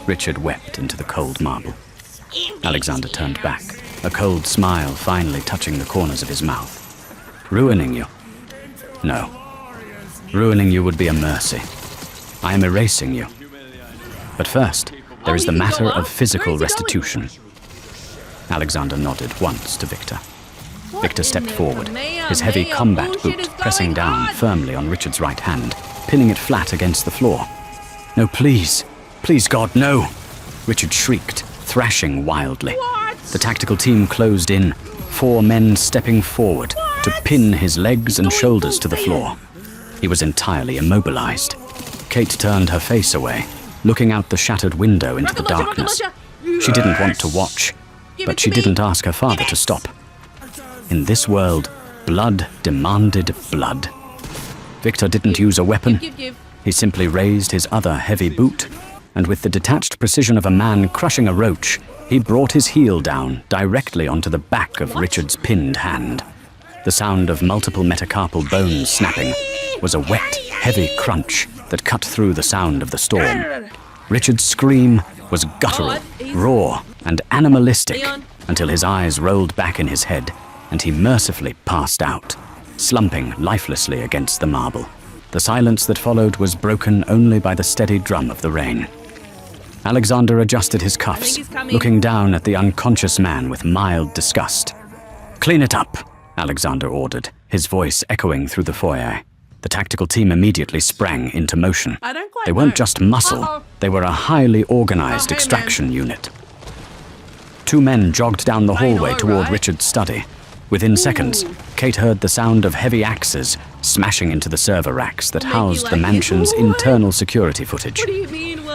Speaker 1: Richard wept into the cold marble. Alexander turned back, a cold smile finally touching the corners of his mouth. "Ruining you? No. Ruining you would be a mercy. I am erasing you. But first, there is the matter of physical restitution." Alexander nodded once to Victor. Victor stepped forward, his heavy combat boot pressing down firmly on Richard's right hand, pinning it flat against the floor. "No, please. Please, God, no!" Richard shrieked, thrashing wildly. The tactical team closed in, 4 men stepping forward to pin his legs and shoulders to the floor. He was entirely immobilized. Kate turned her face away, looking out the shattered window into the darkness. She didn't want to watch, but she didn't ask her father to stop. In this world, blood demanded blood. Victor didn't use a weapon. He simply raised his other heavy boot, and with the detached precision of a man crushing a roach, he brought his heel down directly onto the back of Richard's pinned hand. The sound of multiple metacarpal bones snapping was a wet, heavy crunch that cut through the sound of the storm. Richard's scream was guttural, raw, and animalistic until his eyes rolled back in his head and he mercifully passed out, slumping lifelessly against the marble. The silence that followed was broken only by the steady drum of the rain. Alexander adjusted his cuffs, looking down at the unconscious man with mild disgust. "Clean it up," Alexander ordered, his voice echoing through the foyer. The tactical team immediately sprang into motion. They weren't just muscle, they were a highly organized extraction unit. 2 men jogged down the hallway toward Richard's study. Within seconds, Kate heard the sound of heavy axes smashing into the server racks that housed the mansion's internal security footage.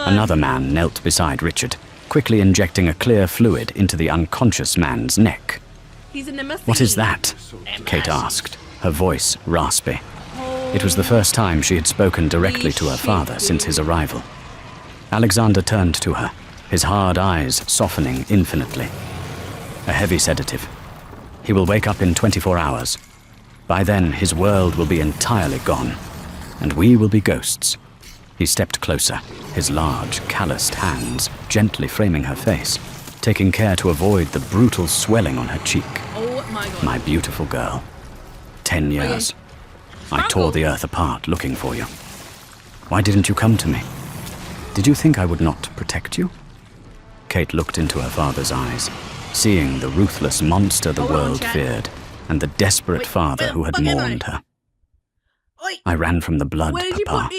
Speaker 1: Another man knelt beside Richard, quickly injecting a clear fluid into the unconscious man's neck. "What is that?" Kate asked, her voice raspy. It was the first time she had spoken directly to her father since his arrival. Alexander turned to her, his hard eyes softening infinitely. "A heavy sedative. He will wake up in 24 hours. By then, his world will be entirely gone, and we will be ghosts." He stepped closer, his large, calloused hands gently framing her face, taking care to avoid the brutal swelling on her cheek.
Speaker 2: Oh my God.
Speaker 1: "My beautiful girl. 10 years. I tore the earth apart looking for you. Why didn't you come to me? Did you think I would not protect you?" Kate looked into her father's eyes, seeing the ruthless monster the world feared, and the desperate father who had mourned her. "I ran from the blood, Papa,"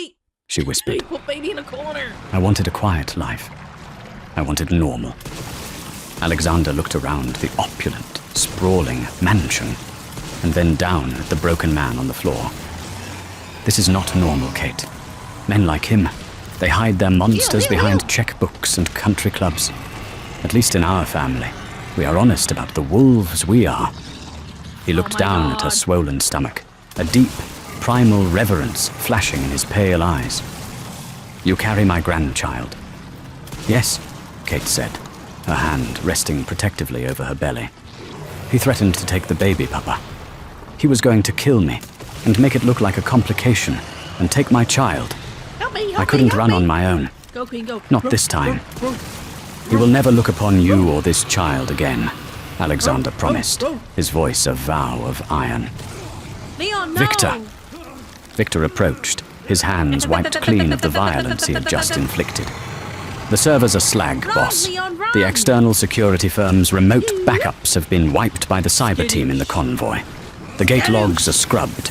Speaker 1: she whispered.
Speaker 2: You put baby in a corner.
Speaker 1: "I wanted a quiet life. I wanted normal. Alexander looked around the opulent, sprawling mansion, and then down at the broken man on the floor. This is not normal, Kate. Men like him, they hide their monsters behind checkbooks and country clubs. At least in our family, we are honest about the wolves we are. He looked down at her swollen stomach, a deep, primal reverence flashing in his pale eyes. You carry my grandchild. Yes, Kate said, her hand resting protectively over her belly. He threatened to take the baby, Papa. He was going to kill me and make it look like a complication and take my child. I couldn't run on my own.
Speaker 2: Go, Queen, go.
Speaker 1: Not this time. He will never look upon you or this child again, Alexander promised, his voice a vow of iron.
Speaker 2: Leon, no!
Speaker 1: Victor! Victor approached, his hands wiped clean of the violence he had just inflicted. The servers are slag, boss.
Speaker 2: Leon, run!
Speaker 1: The external security firm's remote backups have been wiped by the cyber team in the convoy. The gate logs are scrubbed.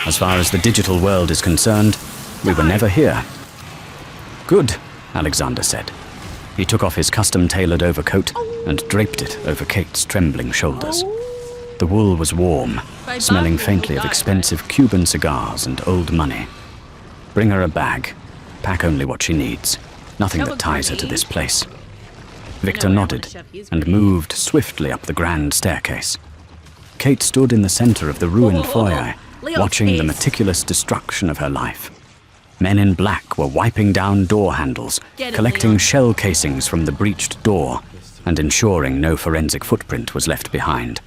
Speaker 1: As far as the digital world is concerned, we were never here. Good, Alexander said. He took off his custom-tailored overcoat and draped it over Kate's trembling shoulders. The wool was warm, smelling faintly of expensive Cuban cigars and old money. Bring her a bag. Pack only what she needs. Nothing that ties her to this place. Victor nodded and moved swiftly up the grand staircase. Kate stood in the center of the ruined foyer, watching the meticulous destruction of her life. Men in black were wiping down door handles, collecting shell casings from the breached door, and ensuring no forensic footprint was left behind.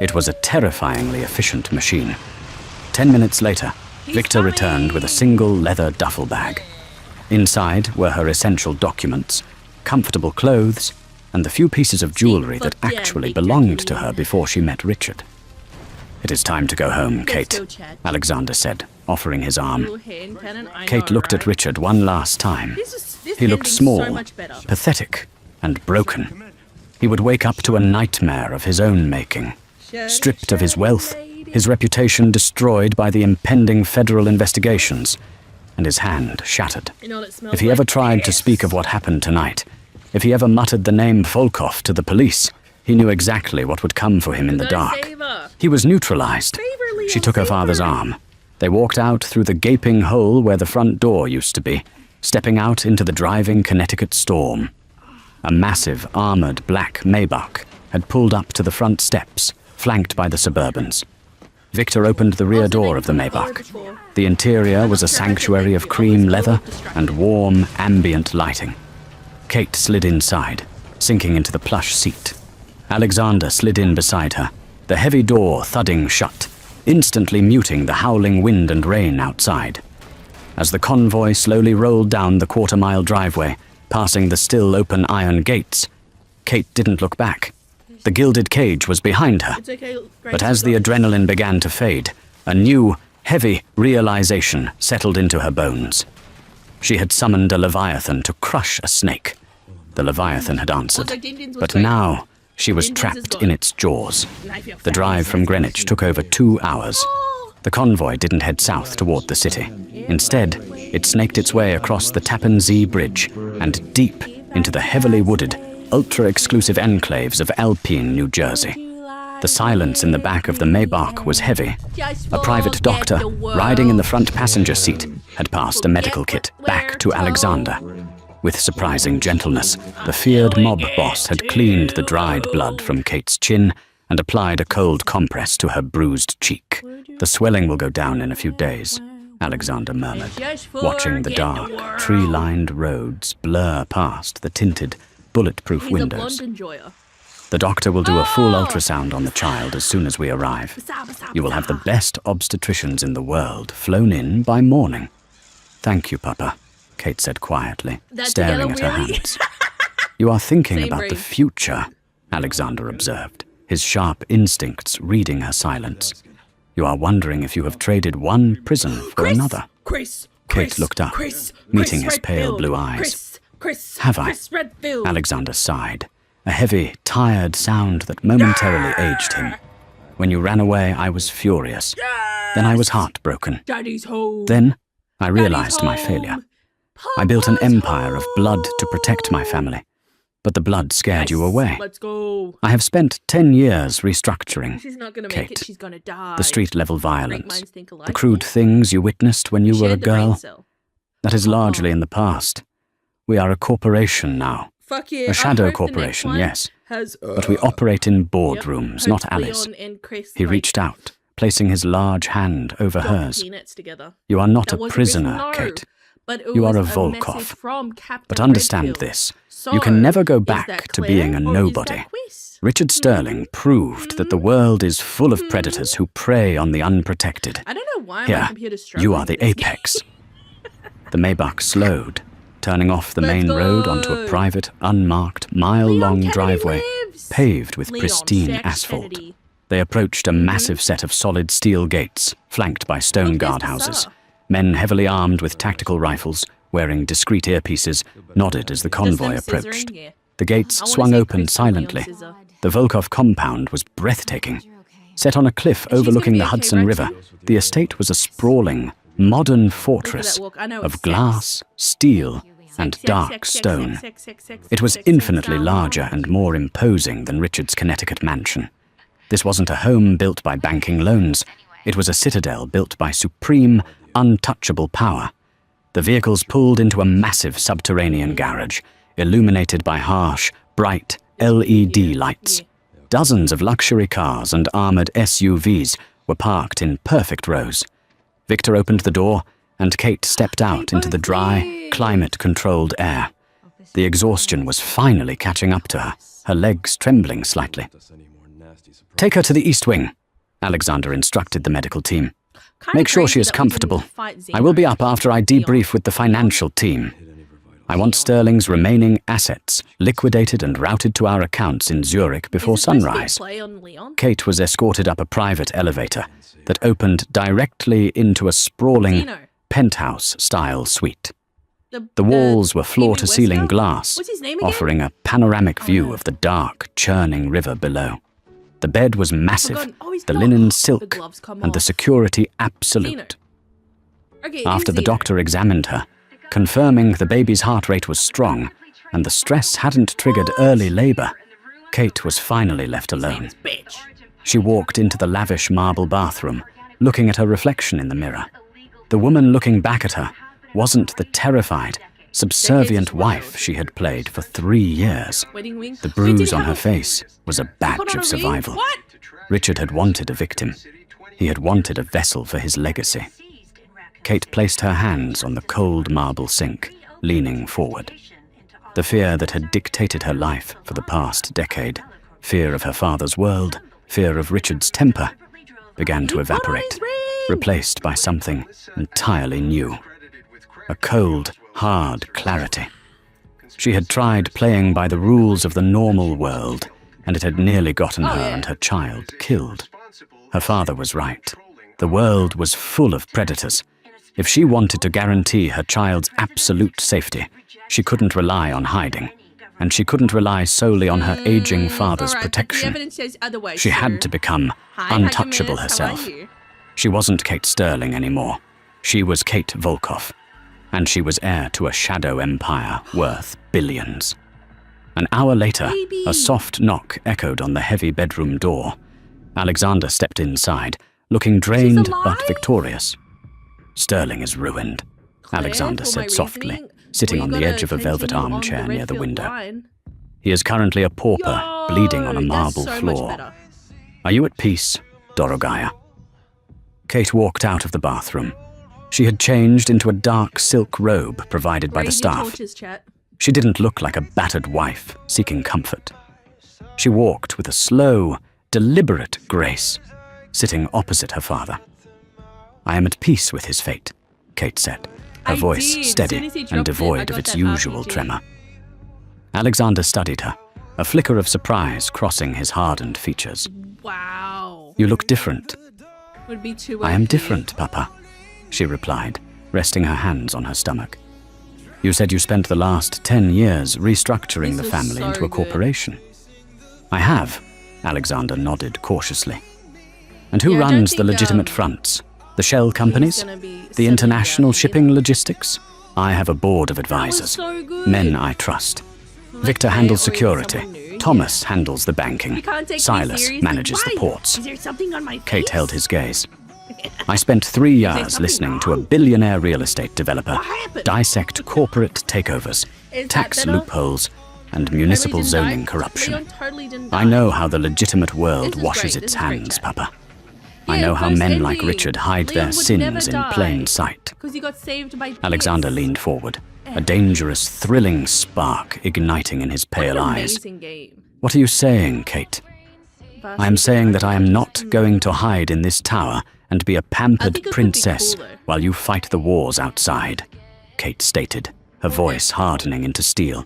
Speaker 1: It was a terrifyingly efficient machine. 10 minutes later, Victor returned with a single leather duffel bag. Inside were her essential documents, comfortable clothes, and the few pieces of jewelry that actually belonged to her before she met Richard. It is time to go home, Kate, Alexander said, offering his arm. Kate looked at Richard one last time. He looked small, pathetic, and broken. He would wake up to a nightmare of his own making. Stripped of his wealth, his reputation destroyed by the impending federal investigations, and his hand shattered. If he ever tried to speak of what happened tonight, if he ever muttered the name Volkov to the police, he knew exactly what would come for him in the dark. He was neutralized. She took her father's arm. They walked out through the gaping hole where the front door used to be, stepping out into the driving Connecticut storm. A massive, armored black Maybach had pulled up to the front steps, flanked by the Suburbans. Victor opened the rear door of the Maybach. The interior was a sanctuary of cream leather and warm, ambient lighting. Kate slid inside, sinking into the plush seat. Alexander slid in beside her, the heavy door thudding shut, instantly muting the howling wind and rain outside. As the convoy slowly rolled down the quarter-mile driveway, passing the still open iron gates, Kate didn't look back. The gilded cage was behind her. But as the adrenaline began to fade, a new, heavy realization settled into her bones. She had summoned a leviathan to crush a snake. The leviathan had answered, but now she was trapped in its jaws. The drive from Greenwich took over 2 hours. The convoy didn't head south toward the city. Instead, it snaked its way across the Tappan Zee Bridge and deep into the heavily wooded, ultra-exclusive enclaves of Alpine, New Jersey. The silence in the back of the Maybach was heavy. A private doctor, riding in the front passenger seat, had passed a medical kit back to Alexander. With surprising gentleness, the feared mob boss had cleaned the dried blood from Kate's chin and applied a cold compress to her bruised cheek. The swelling will go down in a few days, Alexander murmured, watching the dark, tree-lined roads blur past the tinted, bulletproof windows. The doctor will do a full ultrasound on the child as soon as we arrive. You will have the best obstetricians in the world flown in by morning. Thank you, Papa, Kate said quietly, staring at her hands. You are thinking about the future, Alexander observed, his sharp instincts reading her silence. You are wondering if you have traded one prison for another. Kate looked up, meeting his pale blue eyes. Have I? Alexander sighed, a heavy, tired sound that momentarily aged him. When you ran away, I was furious. Then I was heartbroken.
Speaker 2: Daddy's home.
Speaker 1: Then I realized my failure. I built an empire of blood to protect my family. But the blood scared you away.
Speaker 2: Let's go.
Speaker 1: I have spent 10 years restructuring.
Speaker 2: She's not gonna make
Speaker 1: Kate,
Speaker 2: it. She's gonna die.
Speaker 1: The street-level
Speaker 2: Make
Speaker 1: violence,
Speaker 2: minds think alike.
Speaker 1: the crude things you witnessed when you were a
Speaker 2: Shared the brain
Speaker 1: girl,
Speaker 2: cell.
Speaker 1: that is largely in the past. We are a corporation now.
Speaker 2: Fuck yeah.
Speaker 1: A shadow
Speaker 2: I hope the
Speaker 1: corporation,
Speaker 2: next one
Speaker 1: yes.
Speaker 2: Has,
Speaker 1: But we operate in boardrooms,
Speaker 2: Yep.
Speaker 1: not
Speaker 2: Hope
Speaker 1: Alice.
Speaker 2: Leon and Chris,
Speaker 1: He
Speaker 2: like,
Speaker 1: reached out, placing his large hand over
Speaker 2: drop
Speaker 1: hers.
Speaker 2: peanuts together.
Speaker 1: You are not
Speaker 2: That
Speaker 1: a
Speaker 2: wasn't
Speaker 1: prisoner,
Speaker 2: Chris, no.
Speaker 1: Kate.
Speaker 2: But it
Speaker 1: You
Speaker 2: was
Speaker 1: are a
Speaker 2: message
Speaker 1: Volkov.
Speaker 2: from Captain
Speaker 1: But understand
Speaker 2: Redfield.
Speaker 1: this.
Speaker 2: So,
Speaker 1: You can never go
Speaker 2: is
Speaker 1: back
Speaker 2: that
Speaker 1: to
Speaker 2: Claire
Speaker 1: being a
Speaker 2: or is
Speaker 1: nobody.
Speaker 2: that Chris?
Speaker 1: Richard Sterling proved that the world is full of predators who prey on the unprotected.
Speaker 2: I don't know why my
Speaker 1: Here,
Speaker 2: computer's struggling.
Speaker 1: you are the
Speaker 2: with this game.
Speaker 1: apex. The Maybach slowed, turning off the main road onto a private, unmarked, mile-long
Speaker 2: Leon Kennedy
Speaker 1: driveway
Speaker 2: lives.
Speaker 1: paved with
Speaker 2: Leon
Speaker 1: pristine
Speaker 2: Jack
Speaker 1: asphalt.
Speaker 2: Kennedy.
Speaker 1: They approached a massive set of solid steel gates, flanked by stone
Speaker 2: Look, there's the
Speaker 1: guardhouses.
Speaker 2: Tsar.
Speaker 1: Men heavily armed with tactical rifles, wearing discreet earpieces, nodded as the convoy
Speaker 2: Does them
Speaker 1: approached.
Speaker 2: scissoring? Yeah.
Speaker 1: The gates
Speaker 2: I wanna
Speaker 1: swung
Speaker 2: see
Speaker 1: open
Speaker 2: Chris and Leon
Speaker 1: silently.
Speaker 2: scissor.
Speaker 1: The Volkov compound was breathtaking. Set on a cliff
Speaker 2: gonna
Speaker 1: overlooking
Speaker 2: be
Speaker 1: the
Speaker 2: okay,
Speaker 1: Hudson
Speaker 2: right?
Speaker 1: River, the estate was a sprawling, modern fortress
Speaker 2: walk. I know
Speaker 1: of
Speaker 2: it's
Speaker 1: glass, steel, and dark stone. It was infinitely larger and more imposing than Richard's Connecticut mansion. This wasn't a home built by banking loans. It was a citadel built by supreme, untouchable power. The vehicles pulled into a massive subterranean garage, illuminated by harsh, bright LED lights. Dozens of luxury cars and armored SUVs were parked in perfect rows. Victor opened the door, and Kate stepped out into the dry, climate-controlled air. The exhaustion was finally catching up to her, her legs trembling slightly. "Take her to the East Wing," Alexander instructed the medical team. "Make sure she is comfortable. I will be up after I debrief with the financial team. I want Sterling's remaining assets liquidated and routed to our accounts in Zurich before sunrise." Kate was escorted up a private elevator that opened directly into a sprawling penthouse-style suite. The walls were floor-to-ceiling glass,
Speaker 2: What's his name again?
Speaker 1: offering a panoramic view of the dark, churning river below. The bed was massive,
Speaker 2: forgotten. Oh, he's
Speaker 1: the
Speaker 2: not.
Speaker 1: linen
Speaker 2: The
Speaker 1: silk,
Speaker 2: gloves come
Speaker 1: and the
Speaker 2: off.
Speaker 1: security absolute.
Speaker 2: Okay,
Speaker 1: After the
Speaker 2: Zeno.
Speaker 1: doctor examined her, confirming the baby's heart rate was strong and the stress hadn't triggered early labor, Kate was finally left alone.
Speaker 2: Bitch.
Speaker 1: She walked into the lavish marble bathroom, looking at her reflection in the mirror. The woman looking back at her wasn't the terrified, subservient wife she had played for 3 years.
Speaker 2: Wedding ring.
Speaker 1: The
Speaker 2: Wait, did
Speaker 1: bruise
Speaker 2: he
Speaker 1: on
Speaker 2: have
Speaker 1: her
Speaker 2: a-
Speaker 1: face was a
Speaker 2: put
Speaker 1: badge
Speaker 2: on
Speaker 1: of
Speaker 2: a ring?
Speaker 1: survival.
Speaker 2: What?
Speaker 1: Richard had wanted a victim. He had wanted a vessel for his legacy. Kate placed her hands on the cold marble sink, leaning forward. The fear that had dictated her life for the past decade, fear of her father's world, fear of Richard's temper, began to evaporate, replaced by something entirely new. A cold, hard clarity. She had tried playing by the rules of the normal world, and it had nearly gotten her and her child killed. Her father was right. The world was full of predators. If she wanted to guarantee her child's absolute safety, she couldn't rely on hiding, and she couldn't rely solely on her aging father's
Speaker 2: Alright, but the
Speaker 1: protection.
Speaker 2: evidence says otherwise,
Speaker 1: She
Speaker 2: sir.
Speaker 1: had to become
Speaker 2: Hi,
Speaker 1: untouchable
Speaker 2: Haggis, how are
Speaker 1: herself.
Speaker 2: you?
Speaker 1: She wasn't Kate Sterling anymore. She was Kate Volkov, and she was heir to a shadow empire worth billions. An hour later,
Speaker 2: Baby.
Speaker 1: a soft knock echoed on the heavy bedroom door. Alexander stepped inside, looking drained but
Speaker 2: alive?
Speaker 1: victorious. "Sterling is ruined,"
Speaker 2: Claire,
Speaker 1: Alexander
Speaker 2: for my
Speaker 1: said softly,
Speaker 2: reasoning,
Speaker 1: sitting
Speaker 2: we
Speaker 1: on the
Speaker 2: gotta
Speaker 1: edge of a velvet
Speaker 2: continue on
Speaker 1: armchair
Speaker 2: the
Speaker 1: near the
Speaker 2: Redfield
Speaker 1: window.
Speaker 2: line.
Speaker 1: "He is currently a pauper,
Speaker 2: Yo,
Speaker 1: bleeding on a
Speaker 2: that's
Speaker 1: marble
Speaker 2: so much
Speaker 1: floor.
Speaker 2: better.
Speaker 1: Are you at peace, Dorogaya?" Kate walked out of the bathroom. She had changed into a dark silk robe provided by the
Speaker 2: Raise your
Speaker 1: staff.
Speaker 2: torches, chat.
Speaker 1: She didn't look like a battered wife seeking comfort. She walked with a slow, deliberate grace, sitting opposite her father. "I am at peace with his fate," Kate said, her
Speaker 2: I
Speaker 1: voice
Speaker 2: did. As
Speaker 1: steady
Speaker 2: soon as he
Speaker 1: and
Speaker 2: dropped it, I
Speaker 1: devoid
Speaker 2: got
Speaker 1: of its
Speaker 2: that
Speaker 1: usual
Speaker 2: RPG.
Speaker 1: tremor. Alexander studied her, a flicker of surprise crossing his hardened features.
Speaker 2: Wow.
Speaker 1: "You look different."
Speaker 2: Would be too
Speaker 1: "I am
Speaker 2: OP.
Speaker 1: different, Papa," she replied, resting her hands on her stomach. "You said you spent the last 10 years restructuring
Speaker 2: This
Speaker 1: the
Speaker 2: was
Speaker 1: family
Speaker 2: so
Speaker 1: into a
Speaker 2: good.
Speaker 1: corporation." "I have," Alexander nodded cautiously. "And who
Speaker 2: Yeah, I don't
Speaker 1: runs the
Speaker 2: think,
Speaker 1: legitimate fronts? The shell companies?
Speaker 2: gonna be
Speaker 1: The
Speaker 2: selling
Speaker 1: international
Speaker 2: down,
Speaker 1: shipping logistics? I have a board of
Speaker 2: was
Speaker 1: advisors,
Speaker 2: so good.
Speaker 1: men I trust. Victor
Speaker 2: Okay,
Speaker 1: handles
Speaker 2: or
Speaker 1: security.
Speaker 2: someone new,
Speaker 1: Thomas handles the banking.
Speaker 2: You can't take me
Speaker 1: Silas
Speaker 2: seriously.
Speaker 1: manages the
Speaker 2: Why?
Speaker 1: ports.
Speaker 2: Is there something on my face?
Speaker 1: Kate held his gaze. I spent 3 years
Speaker 2: something
Speaker 1: listening to a
Speaker 2: wrong?
Speaker 1: billionaire real estate developer
Speaker 2: What happened?
Speaker 1: dissect corporate takeovers,
Speaker 2: Is that
Speaker 1: tax
Speaker 2: better?
Speaker 1: loopholes, and municipal
Speaker 2: Totally didn't
Speaker 1: zoning
Speaker 2: die.
Speaker 1: corruption.
Speaker 2: Leon totally didn't
Speaker 1: I
Speaker 2: die.
Speaker 1: know how the legitimate world
Speaker 2: This is
Speaker 1: washes
Speaker 2: great.
Speaker 1: its
Speaker 2: This is great,
Speaker 1: hands,
Speaker 2: Chad.
Speaker 1: Papa. I
Speaker 2: Yeah,
Speaker 1: know how
Speaker 2: first
Speaker 1: men like
Speaker 2: ending.
Speaker 1: Richard hide their
Speaker 2: Leon would never
Speaker 1: sins in
Speaker 2: die.
Speaker 1: plain sight.
Speaker 2: Because he got saved by
Speaker 1: Alexander
Speaker 2: Pierce.
Speaker 1: leaned forward, a dangerous, thrilling spark igniting in his pale
Speaker 2: What an
Speaker 1: eyes.
Speaker 2: amazing game.
Speaker 1: What are you saying, Kate? I am saying that I am not going to hide in this tower and be a
Speaker 2: I
Speaker 1: pampered
Speaker 2: think it could be
Speaker 1: princess
Speaker 2: cooler.
Speaker 1: while you fight the wars outside, Kate stated, her voice hardening into steel.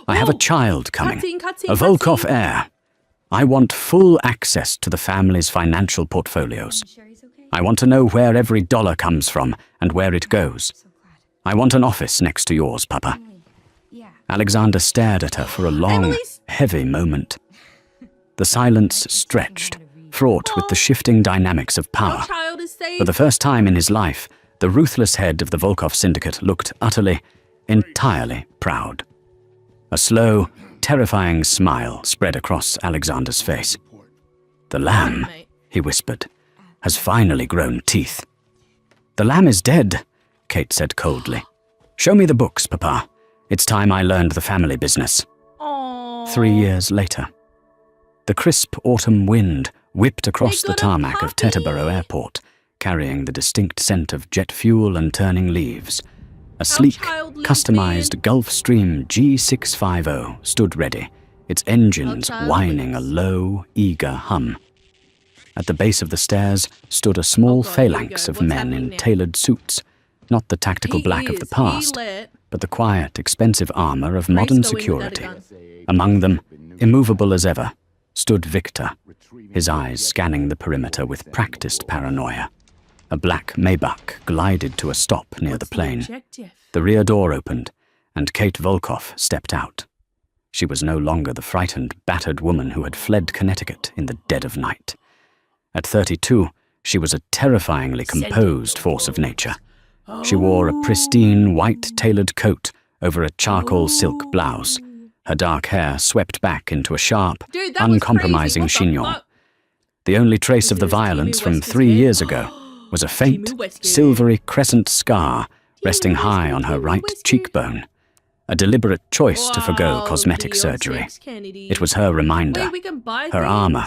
Speaker 1: I have a
Speaker 2: Whoa.
Speaker 1: child coming,
Speaker 2: Cutscene,
Speaker 1: a Volkov
Speaker 2: cutscene.
Speaker 1: heir. I want full access to the family's financial portfolios. I want to know where every dollar comes from and where it goes. I want an office next to yours, Papa. Alexander stared at her for a long,
Speaker 2: Emily's-
Speaker 1: heavy moment. The silence stretched, fraught with the shifting dynamics of power.
Speaker 2: Your child is saved.
Speaker 1: For the first time in his life, the ruthless head of the Volkov syndicate looked utterly, entirely proud. A slow, terrifying smile spread across Alexander's face. The lamb,
Speaker 2: Mate.
Speaker 1: he whispered, has finally grown teeth. The lamb is dead, Kate said coldly. Show me the books, Papa. It's time I learned the family business.
Speaker 2: Aww.
Speaker 1: 3 years later. The crisp autumn wind whipped across
Speaker 2: They
Speaker 1: the
Speaker 2: got a
Speaker 1: tarmac of
Speaker 2: puppy.
Speaker 1: Teterboro Airport, carrying the distinct scent of jet fuel and turning leaves. A sleek,
Speaker 2: child lives,
Speaker 1: customized Gulfstream G650 stood ready, its engines
Speaker 2: child
Speaker 1: whining a
Speaker 2: lives.
Speaker 1: low, eager hum. At the base of the stairs stood a small
Speaker 2: Oh God, here we
Speaker 1: phalanx
Speaker 2: go.
Speaker 1: of
Speaker 2: What's
Speaker 1: men
Speaker 2: happening
Speaker 1: in
Speaker 2: now?
Speaker 1: tailored suits, not the tactical black of the past, but the quiet, expensive armor of modern security. Among them, immovable as ever, stood Victor, his eyes scanning the perimeter with practiced paranoia. A black Maybach glided to a stop near the plane. The rear door opened, and Kate Volkov stepped out. She was no longer the frightened, battered woman who had fled Connecticut in the dead of night. At 32, she was a terrifyingly composed force of nature. She wore a pristine, white-tailored coat over a charcoal silk blouse. Her dark hair swept back into a sharp,
Speaker 2: Dude, that was
Speaker 1: uncompromising
Speaker 2: crazy. What the
Speaker 1: chignon.
Speaker 2: fuck?
Speaker 1: The only trace of the
Speaker 2: This is
Speaker 1: violence
Speaker 2: Teemu
Speaker 1: from
Speaker 2: Westgate.
Speaker 1: 3 years ago was a faint,
Speaker 2: Teemu Westgate.
Speaker 1: silvery crescent scar resting high on her
Speaker 2: Teemu
Speaker 1: right
Speaker 2: Westgate.
Speaker 1: cheekbone. A deliberate choice to forgo
Speaker 2: Wow,
Speaker 1: cosmetic
Speaker 2: Dion
Speaker 1: surgery.
Speaker 2: Six Kennedy.
Speaker 1: It was her reminder.
Speaker 2: Wait, we can buy
Speaker 1: her
Speaker 2: things?
Speaker 1: armor.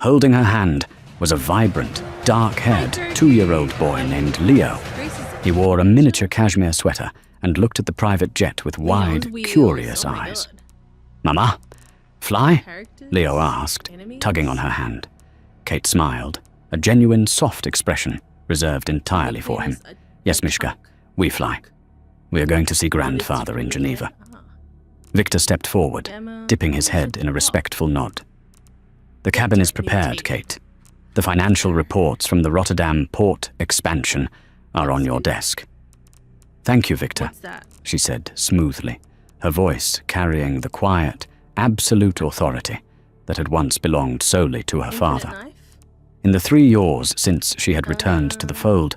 Speaker 1: Holding her hand was a vibrant, dark-haired 2-year-old boy named Leo.
Speaker 2: Grace is
Speaker 1: He wore a miniature cashmere sweater and looked at the private jet with wide,
Speaker 2: Leon's wheels.
Speaker 1: curious
Speaker 2: Oh my
Speaker 1: eyes.
Speaker 2: God.
Speaker 1: Mama? Fly?
Speaker 2: Characters?
Speaker 1: Leo asked,
Speaker 2: Enemies?
Speaker 1: tugging on her hand. Kate smiled, a genuine, soft expression reserved entirely for him.
Speaker 2: Penis, a
Speaker 1: Yes, Mishka,
Speaker 2: cock.
Speaker 1: we fly. We are going to see Grandfather in Geneva.
Speaker 2: Ah.
Speaker 1: Victor stepped forward,
Speaker 2: Demo.
Speaker 1: dipping his head in a respectful nod. The cabin is prepared, Kate. The financial reports from the Rotterdam port expansion are on your desk. Thank you, Victor,
Speaker 2: What's that?
Speaker 1: she said smoothly, her voice carrying the quiet, absolute authority that had once belonged solely to her
Speaker 2: Infinite
Speaker 1: father.
Speaker 2: knife?
Speaker 1: In the 3 years since she had returned to the fold,